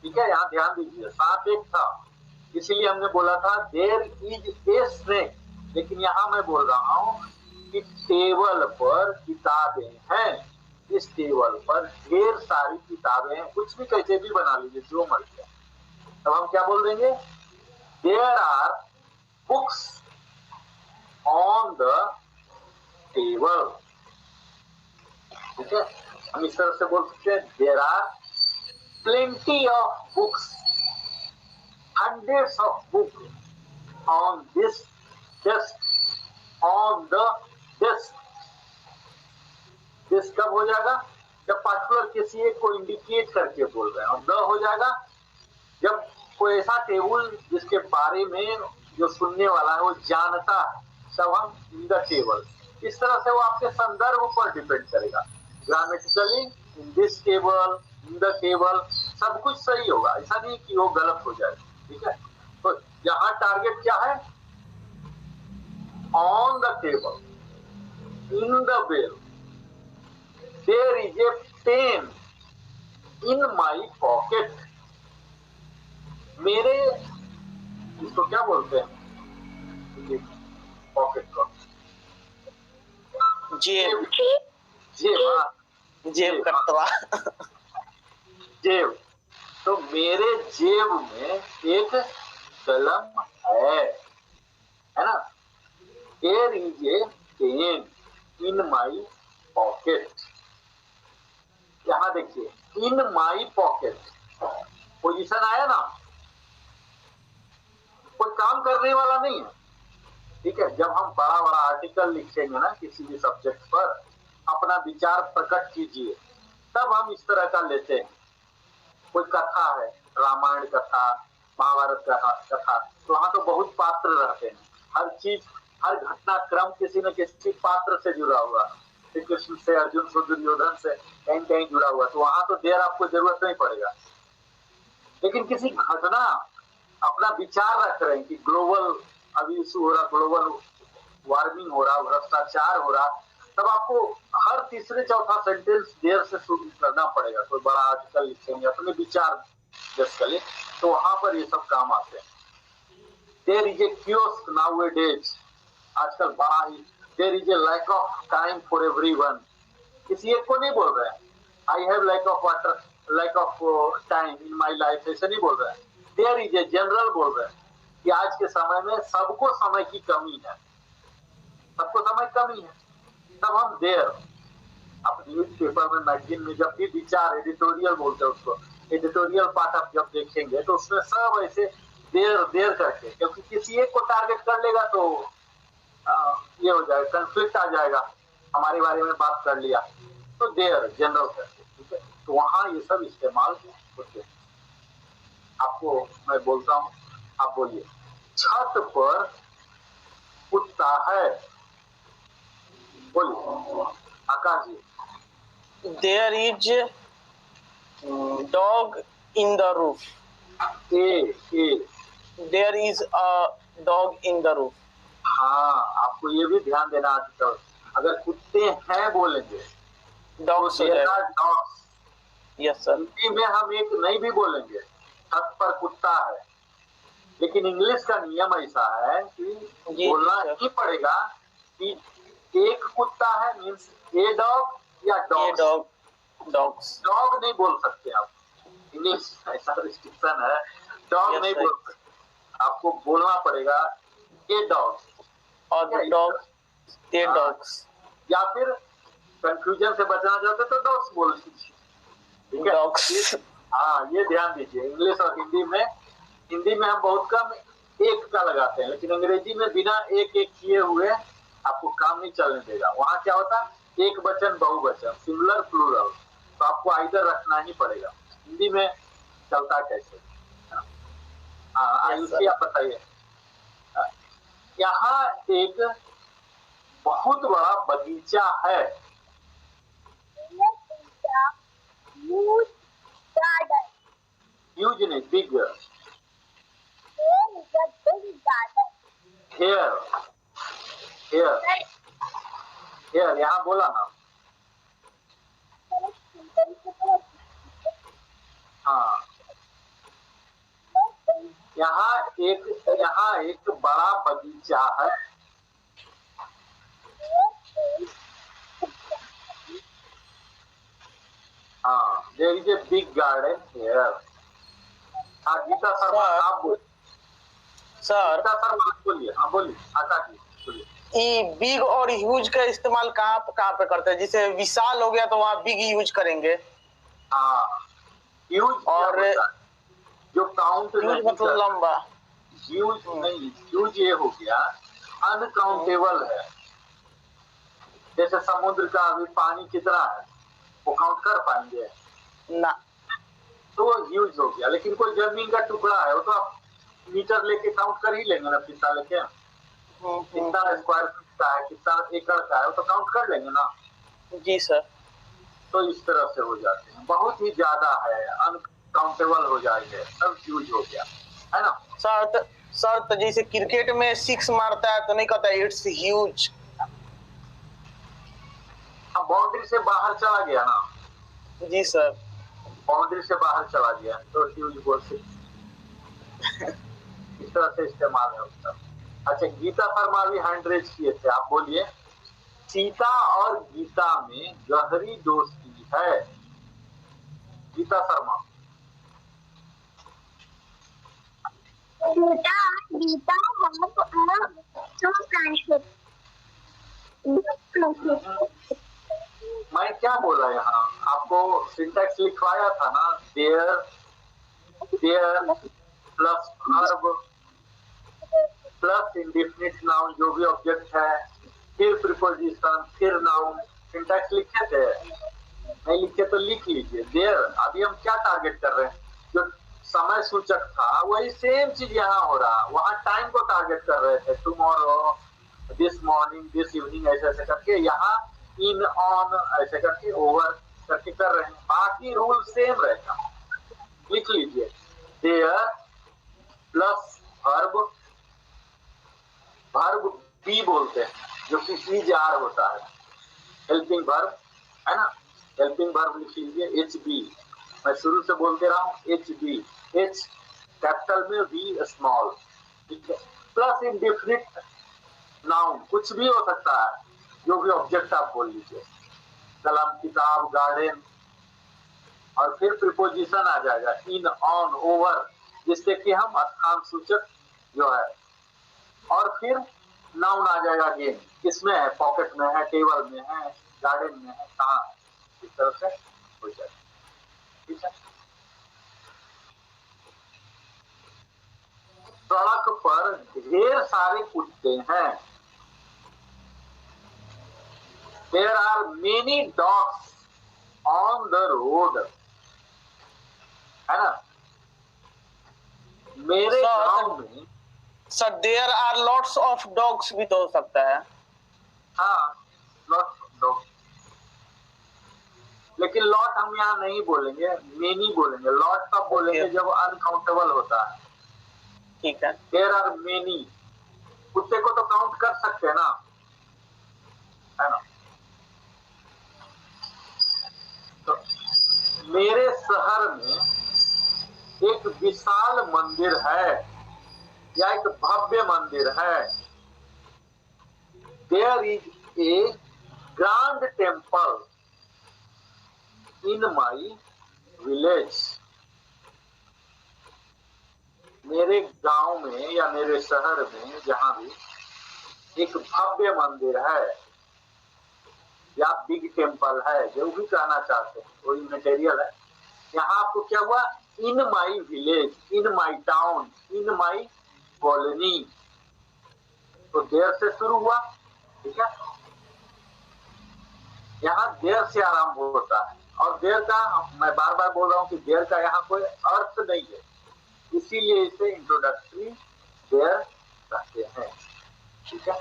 ठीक है, यहाँ ध्यान दीजिए, सांप एक था, इसीलिए हमने बोला था देयर इज ए स्नेक। लेकिन यहाँ मैं बोल रहा हूँ कि टेबल पर किताबें हैं, इस टेबल पर ढेर सारी किताबें हैं, कुछ भी कैसे भी बना लीजिए, जो मर्जी है। तब हम क्या बोल देंगे, there are books on the table. ठीक है, हम इस तरह से बोल सकते हैं, there are plenty of books, hundreds of books on this desk, on the desk। this कब हो जाएगा, जब पार्टिकुलर किसी एक को इंडिकेट करके बोल रहे हैं, और द हो जाएगा जब कोई ऐसा टेबल जिसके बारे में जो सुनने वाला है वो जानता है, तब हम इन द टेबल। इस तरह से वो आपके संदर्भ पर डिपेंड करेगा। Grammatically in this table, in the table, सब कुछ सही होगा, ऐसा नहीं कि वो गलत हो जाए। ठीक है, तो यहाँ टारगेट क्या है, on the table, in the bell, there is a pen in my pocket. मेरे, इसको क्या बोलते हैं पॉकेट को, जेब, जेब, जेब कटवा, जेब। तो मेरे जेब में एक कलम है ना, there is a pen in my pocket. यहाँ देखिए, इन माई पॉकेट, पोजीशन आया ना, कोई काम करने वाला नहीं है। ठीक है, जब हम बड़ा बड़ा आर्टिकल लिखेंगे ना किसी भी सब्जेक्ट पर, अपना विचार प्रकट कीजिए, तब हम इस तरह का लेते हैं। कोई कथा है, रामायण कथा, महाभारत का कथा, तो वहाँ तो बहुत पात्र रहते हैं। हर चीज, हर घटनाक्रम किसी न किसी पात्र से जुड़ा हुआ, श्री कृष्ण से, अर्जुन से, दुर्योधन से कहीं कहीं जुड़ा हुआ, तो वहां तो देर आपको जरूरत नहीं पड़ेगा। लेकिन किसी घटना, अपना विचार रख रहे हैं कि ग्लोबल अभी इशू हो रहा, ग्लोबल वार्मिंग हो रहा, भ्रष्टाचार हो रहा, तब आपको हर तीसरे चौथा सेंटेंस देर से शुरू करना पड़ेगा। कोई बड़ा आर्टिकल लिखेंगे, अपने विचार व्यक्त करें, तो वहां पर ये सब काम आते हैं। There is a kiosk nowadays, आजकल बड़ा ही, there is a lack of time for everyone, किसी एक को नहीं बोल रहे हैं I have lack of water, lack of time in my life, ऐसे नहीं बोल रहे हैं। देयर इज ए जनरल बोल रहे हैं कि आज के समय में सबको समय की कमी है, सबको समय कमी है। तब हम देर, आप न्यूज पेपर में, मैगजीन में जब भी विचार, एडिटोरियल बोलते हैं उसको, एडिटोरियल पार्ट आप जब देखेंगे तो उसमें सब ऐसे देर देर करके, क्योंकि किसी एक को टारगेट कर लेगा तो ये हो जाएगा, कंफ्लिक्ट आ जाएगा, हमारे बारे में बात कर लिया, तो देर जनरल करके, ठीक है। तो वहां ये सब इस्तेमाल होते हैं। आपको मैं बोलता हूँ, आप बोलिए, छत पर कुत्ता है, बोलिए आकाश जी। There is dog in the roof. There is a dog in the roof. हाँ, आपको ये भी ध्यान देना आजकल, अगर कुत्ते हैं बोलेंगे, Dogs तो हो जाएगा। Dogs, Yes sir. हिंदी में हम एक नहीं भी बोलेंगे, छत पर कुत्ता है, लेकिन इंग्लिश का नियम ऐसा है कि बोलना ही पड़ेगा कि एक कुत्ता है, मीन्स ए डॉग या A dog. dog. Dogs. Dog नहीं बोल सकते आप, इंग्लिश ऐसा रिस्ट्रिक्शन है, डॉग Yes, नहीं sir. बोल सकते, आपको बोलना पड़ेगा a dog, Or the dog. A dogs. या फिर कंफ्यूजन से बचना चाहते तो डॉग्स बोल दीजिए, ठीक है। Dogs. हाँ, ये ध्यान दीजिए, इंग्लिश और हिंदी में हम बहुत कम एक का लगाते हैं, लेकिन अंग्रेजी में बिना एक एक किए हुए आपको काम नहीं चलने देगा। वहाँ क्या होता है, एक वचन बहुवचन, सिंगुलर प्लूरल, तो आपको आइदर रखना ही पड़ेगा। हिंदी में चलता कैसे? हाँ, आयुषी आप बताइए। यहाँ एक बहुत बड़ा बगीचा है, ह्यूज नहीं, बिग, हेयर, यहाँ बोला ना। हाँ, यहाँ एक बड़ा बगीचा है। हाँ, there is a big garden here. हाँ, गीता शर्मा आप बोलिए। सर, गीता शर्मा बोलिए। हाँ बोलिए, आकाश जी बोलिए। ये बिग और ह्यूज का इस्तेमाल कहाँ पे करते हैं? जैसे विशाल हो गया तो वहाँ बिग यूज करेंगे। हाँ, ह्यूज और जो काउंट ह्यूज मतलब लंबा। ह्यूज नहीं, ह्यूज ये हो गया अनकाउंटेबल है। जैसे समुद्र का अभी पानी कितना है वो काउंट कर पाएंगे ना, तो ह्यूज हो गया। लेकिन कोई जमीन का टुकड़ा है वो तो आप मीटर लेके काउंट कर ही लेंगे ना, कितना लेके, कितना स्क्वायर फीट का है, कितना एकड़ का है, वो तो काउंट कर लेंगे ना। जी सर। तो इस तरह से हो जाते हैं, बहुत ही ज्यादा है, अनकाउंटेबल हो जाएंगे, सब ह्यूज हो गया है ना। सर तो जैसे क्रिकेट में 6 मारता है तो नहीं कहता इट्स ह्यूज। बाउंड्री से बाहर चला गया ना। जी सर। बाउंड्री से बाहर चला गया तो ह्यूज बोल सकते, इस तरह से इस्तेमाल है उसका। अच्छा, गीता शर्मा भी हैंड रेज किए थे, आप बोलिए। सीता और गीता में गहरी दोस्ती है, गीता शर्मा। गीता मैं क्या बोला यहाँ आपको, सिंटैक्स लिखवाया था ना, there plus verb plus indefinite noun जो भी ऑब्जेक्ट है, फिर प्रीपोजिशन, फिर नाउन। सिंटैक्स लिखे थे? नहीं लिखे तो लिख लीजिए। देयर, अभी हम क्या टारगेट कर रहे हैं, जो समय सूचक था, वही सेम चीज यहाँ हो रहा। वहां टाइम को टारगेट कर रहे थे, tomorrow, this morning, this evening, ऐसे ऐसे करके। यहाँ इन, ऑन, ऐसे करके, ओवर करके कर रहे हैं। बाकी रूल सेम रहेगा। लिख लीजिए, there plus verb, verb be बोलते हैं, जो कि इज आर होता है, हेल्पिंग वर्ब है ना। हेल्पिंग वर्ब लिख लीजिए, एच बी। मैं शुरू से बोलते रहा हूँ, एच बी, एच कैपिटल में, बी स्मॉल, ठीक है। प्लस इंडेफिनिट नाउन, कुछ भी हो सकता है, जो भी ऑब्जेक्ट आप बोल लीजिए, कलम, किताब, गार्डन। और फिर प्रीपोजिशन आ जाएगा, इन, ऑन, ओवर, जिससे कि हम स्थान सूचक जो है। और फिर नाउन आ जाएगा अगेन, किसमें है, पॉकेट में है, टेबल में है, गार्डन में है, कहाँ है, इस तरह से हो जाएगा, ठीक है। सड़क पर ढेर सारे कुत्ते हैं, there are many dogs on the road, है ना। मेरे गांव में, sir there are lots of dogs भी तो हो सकता है। हाँ, लॉट्स ऑफ डॉग्स, लेकिन लॉट हम यहाँ नहीं बोलेंगे, मेनी बोलेंगे। लॉट तब बोलेंगे जब अनकाउंटेबल होता है, ठीक है। देयर आर मेनी, कुत्ते को तो काउंट कर सकते हैं ना, है ना। तो मेरे शहर में एक विशाल मंदिर है, या एक भव्य मंदिर है। There is a grand temple in my village. मेरे गांव में या मेरे शहर में जहां भी एक भव्य मंदिर है, या बिग टेम्पल है, जो भी कहना चाहते हैं, वही मटेरियल है। यहाँ आपको क्या हुआ, in my village, in my town, in my colony. तो देर से शुरू हुआ, ठीक है। यहाँ देर से आरंभ होता है, और देर का, मैं बार बार बोल रहा हूँ कि देर का यहाँ कोई अर्थ नहीं है, इसीलिए इसे इंट्रोडक्टरी देर कहते हैं, ठीक है।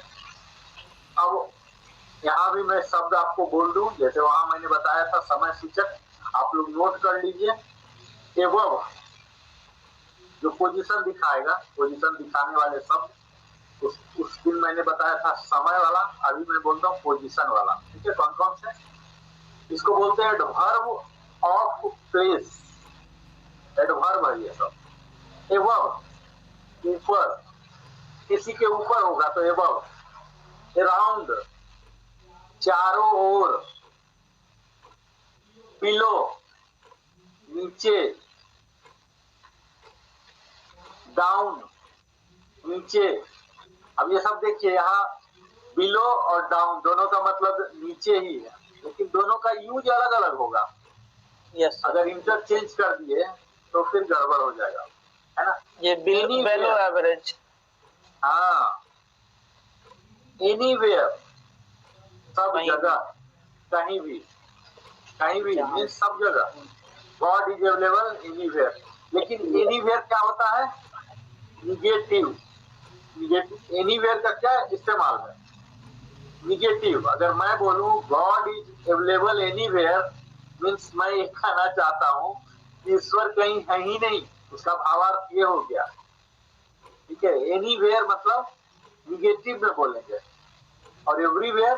अब यहाँ भी मैं शब्द आपको बोल दूं, जैसे वहां मैंने बताया था समय सूचक, आप लोग नोट कर लीजिए। एवब जो पोजीशन दिखाएगा, पोजीशन दिखाने वाले शब्द, उस दिन मैंने बताया था समय वाला, अभी मैं बोलता हूँ पोजीशन वाला, ठीक है। कौन कौन से, इसको बोलते हैं एडवर्ब ऑफ प्लेस, एडवर्ब है ये सब। एवब ऊपर, किसी के ऊपर होगा तो एवब। अराउंड, चारों ओर। बिलो, नीचे। डाउन, नीचे। अब ये सब देखिए, यहाँ बिलो और डाउन दोनों का मतलब नीचे ही है, लेकिन दोनों का यूज अलग अलग होगा। यस, अगर इंटरचेंज कर दिए तो फिर गड़बड़ हो जाएगा, है ना। ये बिलो एवरेज। हाँ, एनीवेयर, सब जगह, कहीं भी, कहीं भी मीन्स सब जगह। God is available anywhere. लेकिन एनीवेयर क्या होता है, निगेटिव। एनीवेयर का क्या इस्तेमाल है, निगेटिव। अगर मैं बोलूं God is available anywhere, means मैं ये कहना चाहता हूँ कि ईश्वर कहीं है ही नहीं, उसका भावार्थ ये हो गया, ठीक है। एनीवेयर मतलब निगेटिव में बोलेंगे, और एवरीवेयर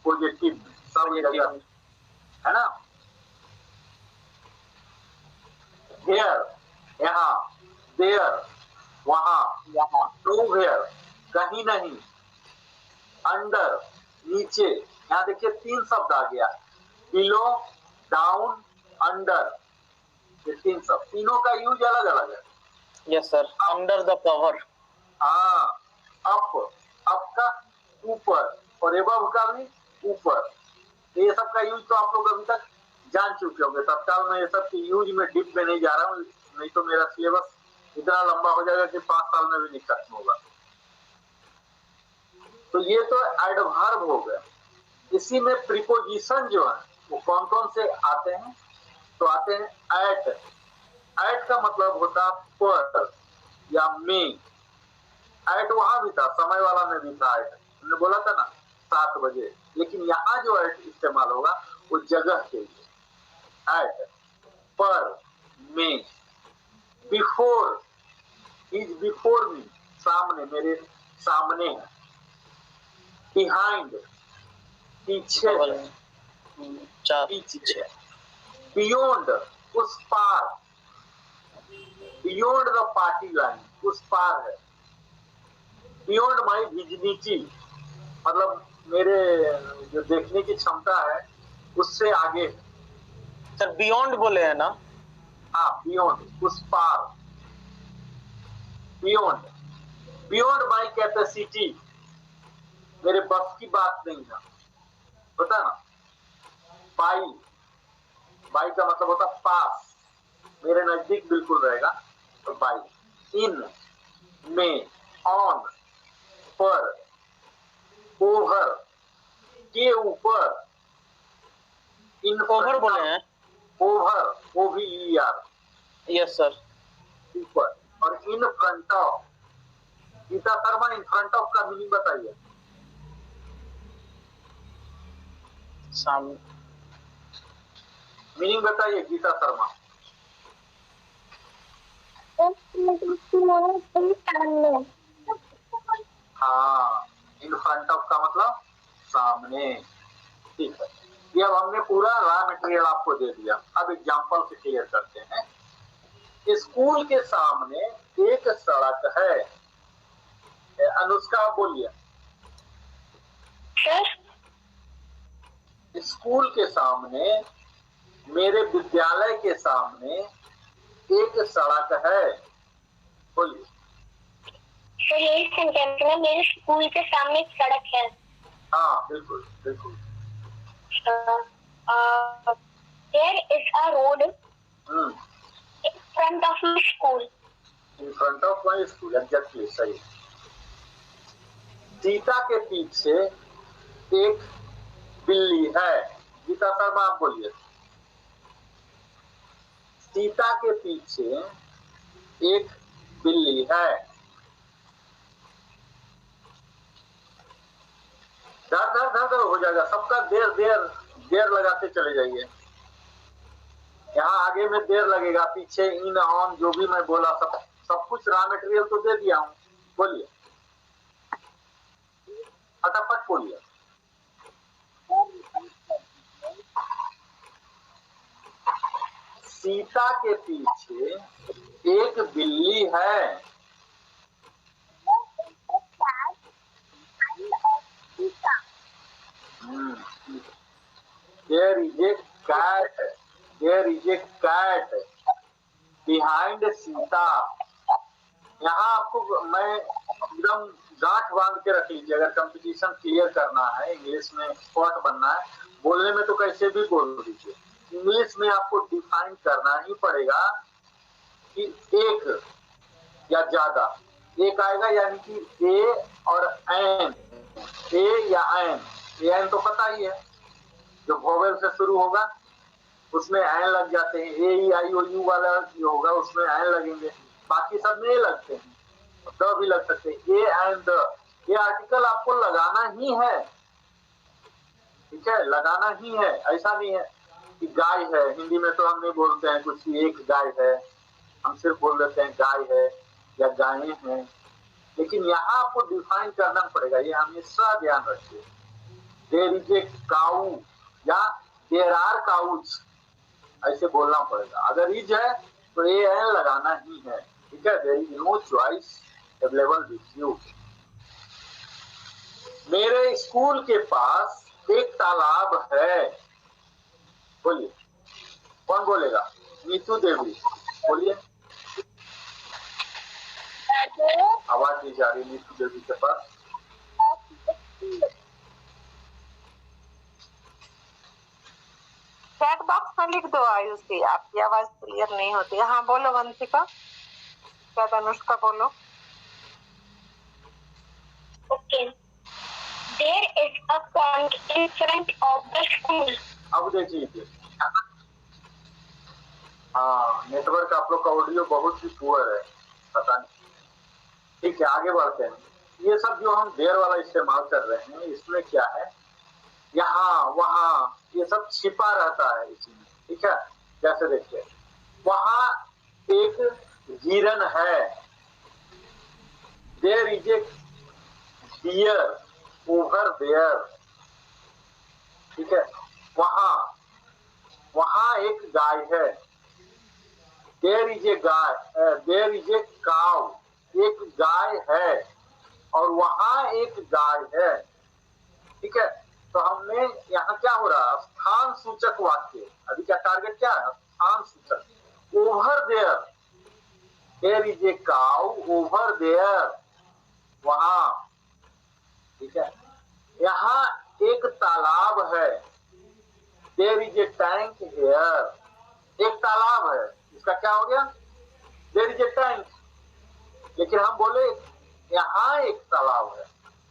पॉजिटिव में, सब जगह, है ना। हेयर, यहाँ, देयर, वहां, यहाँ, नोवेयर, कहीं नहीं, अंडर, नीचे। यहाँ देखिए 3 शब्द आ गया, बिलो, डाउन, अंडर, ये 3 शब्द, तीनों का यूज अलग अलग है। Yes sir, under the cover. हाँ, अप, अप का ऊपर, और एबव का भी ऊपर। ये सब का यूज तो आप लोग अभी तक जान चुके होंगे। तत्काल में ये सब की यूज में डीप में नहीं जा रहा हूँ, नहीं तो मेरा सिलेबस इतना लंबा हो जाएगा कि 5 साल में भी नहीं खत्म होगा। तो ये तो एडवर्ब हो गया। इसी में प्रीपोजिशन जो है वो कौन कौन से आते हैं, तो आते हैं एट, एट का मतलब होता पर या में। एट वहां भी था, समय वाला में भी था एट, हमने बोला था ना 7 बजे, लेकिन यहाँ जो एट इस्तेमाल होगा वो जगह के लिए। एट, पर, में। बिफोर, इज बिफोर मी, सामने, मेरे सामने है। बिहाइंड, पीछे है, पीछे है। बियॉन्ड, उस पार, बियॉन्ड द पार्टी लाइन, उस पार है। बियॉन्ड माई विजिबिलिटी, मतलब मेरे जो देखने की क्षमता है उससे आगे है। सर बियॉन्ड बोले हैं ना? हाँ, बियॉन्ड, उस पार। बियॉन्ड, बियॉन्ड माई कैपेसिटी, मेरे बस की बात नहीं है, पता ना। बाई, बाई का मतलब होता पास, मेरे नजदीक बिल्कुल रहेगा, तो बाई। इन, में, ऑन, पर, ओवर, के ऊपर। इन ओवर बोले हैं? Over, OVER, yes sir. ऊपर। और in front of, Geeta Sharma in front of का मीनिंग बताइए। सामने, मीनिंग बताइए गीता शर्मा। हाँ, इन फ्रंट ऑफ का मतलब सामने। ठीक है, ये अब हमने पूरा रॉ मटेरियल आपको दे दिया। अब एग्जांपल से क्लियर करते हैं। स्कूल के सामने एक सड़क है। अनुष्का आप बोलिए। स्कूल के सामने, मेरे विद्यालय के सामने एक सड़क है। बोलिए। तो यही सेंटेंस में मेरे स्कूल के सामने एक सड़क है। हाँ, बिल्कुल बिल्कुल। There is a road in front of my school. In front of my school, exactly सही। सीता के पीछे एक बिल्ली है। गीता शर्मा आप बोलिए। सीता के पीछे एक बिल्ली है। धर धर धर धर हो जाएगा सबका। देर देर देर लगाते चले जाइए। यहाँ आगे में देर लगेगा, पीछे इन ऑन जो भी मैं बोला सब कुछ रॉ मटेरियल तो दे दिया हूँ। बोलिए, फटाफट बोलिए। सीता के पीछे एक बिल्ली है। There is a cat. There is a cat behind Sita. यहाँ आपको मैं एकदम गांठ बांध के रख लीजिए। अगर कंपटीशन क्लियर करना है, इंग्लिश में एक्सपर्ट बनना है, बोलने में तो कैसे भी बोल दीजिए, इंग्लिश में आपको डिफाइन करना ही पड़ेगा कि एक या ज्यादा। एक आएगा यानी कि ए और एन, ए या एन। एन तो पता ही है, जो वोवेल से शुरू होगा उसमें एन लग जाते हैं। ए ई आई ओ यू वाला जो होगा उसमें एन लगेंगे, बाकी सब में ए लगते हैं, द भी लग सकते हैं। ए एंड द, ये आर्टिकल आपको लगाना ही है। ठीक है, लगाना ही है। ऐसा नहीं है कि गाय है, हिंदी में तो हम नहीं बोलते हैं कुछ एक गाय है, हम सिर्फ बोल देते हैं गाय है या गायें हैं। लेकिन यहाँ आपको डिफाइन करना पड़ेगा, ये हमेशा ध्यान रखिए। देयर इज ए काऊ या देयर आर काउज, ऐसे बोलना पड़ेगा। अगर इज है तो ए एन लगाना ही है। ठीक है, there is no choice available with you. मेरे स्कूल के पास एक तालाब है। बोलिए, कौन बोलेगा? नीतू देवी बोलिए। आवाज नहीं जा रही नीतू देवी के पास। चैट बॉक्स में लिख दो आयुष की, आपकी आवाज क्लियर नहीं होती है। हाँ बोलो वंशिका, क्या अनुष्का बोलो। Okay. There is a pond in front of the school. अब देखिए, हाँ, नेटवर्क आप लोग का ऑडियो बहुत ही पुअर है, पता नहीं। ठीक है, आगे बढ़ते हैं। ये सब जो हम देर वाला इस्तेमाल कर रहे हैं, इसमें क्या है, यहाँ वहाँ ये सब छिपा रहता है इसमें। ठीक है, जैसे देखिए वहाँ एक हिरन है, there is a deer over there. ठीक है, वहाँ वहाँ एक गाय है, there is a gai, there is a cow, एक गाय है, और वहाँ एक गाय है। ठीक है, तो हमने यहाँ क्या हो रहा है, स्थान सूचक वाक्य। अभी क्या टारगेट क्या है, स्थान सूचक। Over there, there is a cow over there, वहाँ। ठीक है, यहाँ एक तालाब है, there is a tank here, एक तालाब है, इसका क्या हो गया, देयर इज ए टैंक। लेकिन हम बोले यहाँ एक तालाब है,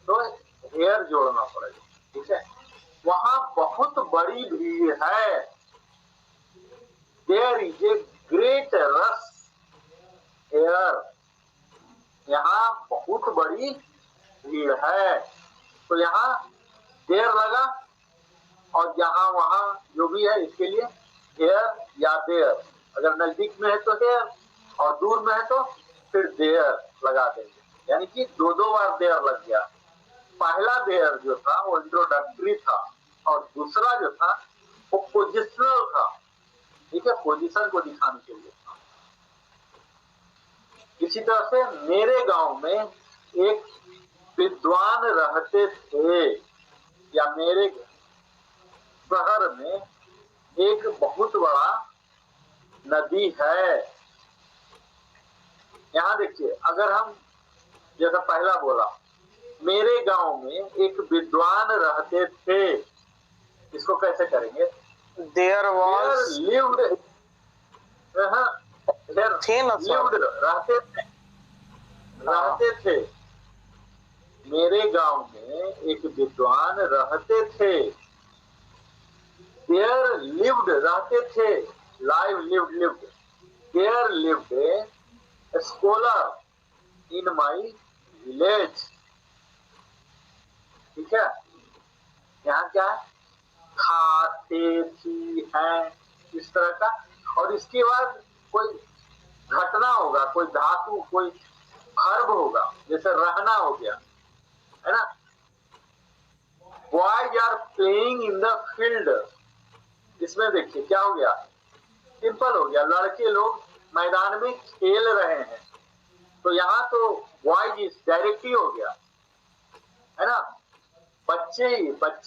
तो हेयर जोड़ना पड़ेगा। ठीक है, वहां बहुत बड़ी भीड़ है, there is a great rush here, यहाँ बहुत बड़ी भीड़ है। तो यहाँ देर लगा, और जहां वहां जो भी है इसके लिए हेयर या देयर, अगर नजदीक में है तो हेयर, और दूर में है तो फिर देयर लगा देंगे, यानी कि दो दो बार देयर लग गया। पहला देयर जो था वो इंट्रोडक्टरी था, और दूसरा जो था वो पोजिशनल था। ठीक है, पोजीशन को दिखाने के लिए था। इसी तरह से मेरे गांव में एक विद्वान रहते थे, या मेरे शहर में एक बहुत बड़ा नदी है। यहाँ देखिए, अगर हम जैसा पहला बोला, मेरे गांव में एक विद्वान रहते थे, इसको कैसे करेंगे, देयर वाज लिव्ड, लिव्ड रहते थे। मेरे गांव में एक विद्वान रहते थे, देयर लिव्ड रहते थे, live lived lived, there lived a scholar in my village. ठीक है, यहाँ क्या है, खाते थी है, इस तरह का। और इसके बाद कोई घटना होगा, कोई धातु, कोई वर्ब होगा, जैसे रहना हो गया, है ना। Boys are playing in the field, इसमें देखिए क्या हो गया, सिंपल हो गया, लड़के लोग मैदान में खेल रहे हैं। तो यहाँ तो बॉयज डायरेक्टली हो गया, है ना। बच्चे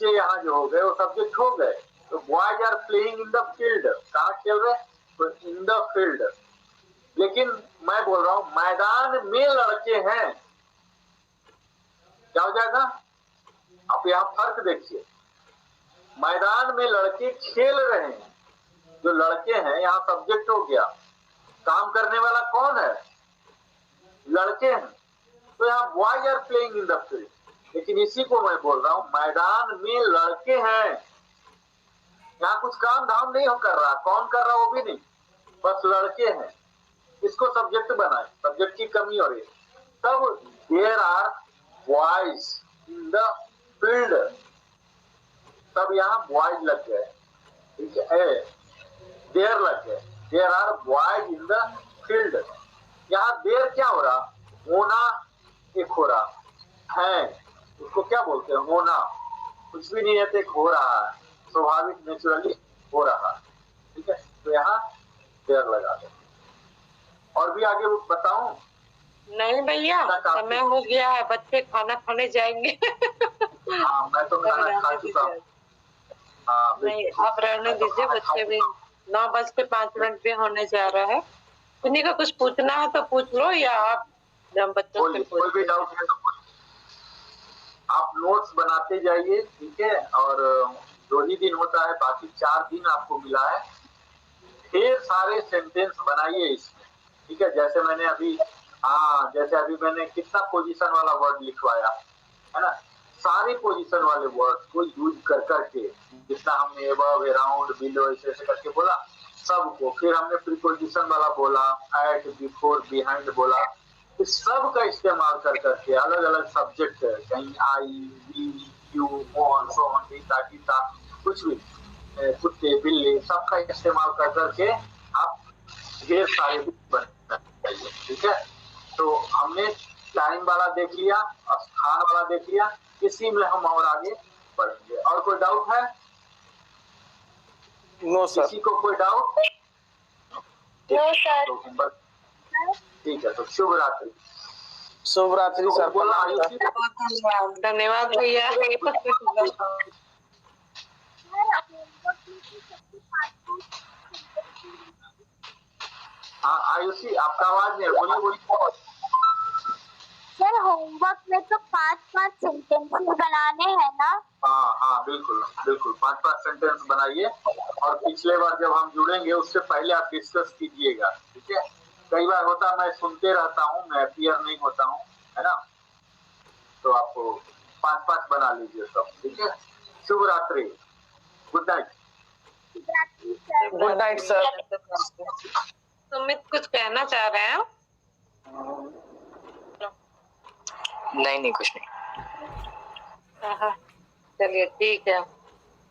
यहाँ जो हो गए वो सब्जेक्ट हो गए। तो boys are playing in the field, कहाँ खेल रहे, तो इन द फील्ड। लेकिन मैं बोल रहा हूं मैदान में लड़के हैं, क्या हो जाएगा, आप यहाँ फर्क देखिए। मैदान में लड़के खेल रहे हैं, जो लड़के हैं यहाँ सब्जेक्ट हो गया, काम करने वाला कौन है, लड़के हैं। तो यहाँ boys are playing in the field, लेकिन इसी को मैं बोल रहा हूं मैदान में लड़के हैं। यहाँ कुछ काम धाम नहीं हो कर रहा, कौन कर रहा वो भी नहीं, बस लड़के हैं। इसको सब्जेक्ट बनाए, सब्जेक्ट की कमी हो रही है। तब there are boys in the field, तब यहाँ बॉयज लग गए। ठीक है, देयर लग गए, there are boys in the field. यहाँ देयर क्या हो रहा, होना एक हो रहा है, उसको क्या बोलते हैं, होना। कुछ भी नहीं है तो एक हो रहा है, स्वाभाविक नेचुरली हो रहा। ठीक है, तो यहाँ देयर लगा दे। और भी आगे बताऊं, नहीं भैया समय हो गया है, बच्चे खाना खाने जाएंगे। हाँ, मैं तो खाना खा चुका हूँ। हाँ, नहीं आप रहने दीजिए, बच्चे भी 9:05 भी होने जा रहा है। किन्हीं का कुछ पूछना है तो पूछ लो, या आप बच्चों से कोई भी डाउट है तो आप नोट्स बनाते जाइए। ठीक है, और 2 ही दिन होता है, बाकी 4 दिन आपको मिला है, ढेर सारे सेंटेंस बनाइए इसमें। ठीक है, जैसे मैंने अभी, हाँ जैसे अभी मैंने कितना पोजीशन वाला वर्ड लिखवाया है ना, सारे पोजीशन वाले वर्ड को यूज कर करके, जितना हमने अबव, अराउंड, बिलो ऐसे ऐसे करके बोला, सबको। फिर हमने प्रीपोजिशन वाला बोला, एट, बिफोर, बिहाइंड बोला। इस सब का इस्तेमाल कर करके अलग अलग सब्जेक्ट है, कहीं I, we, you, on, so on, ताकि कुछ भी, कुत्ते, बिल्ली, सबका इस्तेमाल कर करके आप ढेर सारे बन चाहिए। ठीक है, तो हमने टाइम वाला देख लिया, स्थान वाला देख लिया, इसी में हम और आगे बढ़ेंगे। और कोई डाउट है? No sir. किसी को कोई डाउट? No sir. ठीक है, तो शुभ रात्रि। शुभ रात्रि सर। बोला आयुषी, धन्यवाद भैया। हाँ आयुषी, आपका आवाज नहीं, बोलिए बोलिए। सर होमवर्क में तो 5-5 सेंटेंसेस बनाने हैं ना? हाँ हाँ बिल्कुल बिल्कुल, 5-5 सेंटेंस बनाइए। और पिछले बार जब हम जुड़ेंगे उससे पहले आप डिस्कस कीजिएगा। ठीक है, कई बार होता मैं सुनते रहता हूँ, मैं अपीयर नहीं होता हूँ, है ना, तो आपको 5-5 बना लीजिए सब। ठीक है, शुभ रात्रि, good night. Good night sir. Sumit कुछ कहना चाह रहे हैं? नहीं कुछ नहीं। चलिए ठीक है।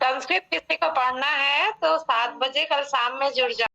संस्कृत किसी को पढ़ना है तो 7 बजे कल शाम में जुड़ जाए।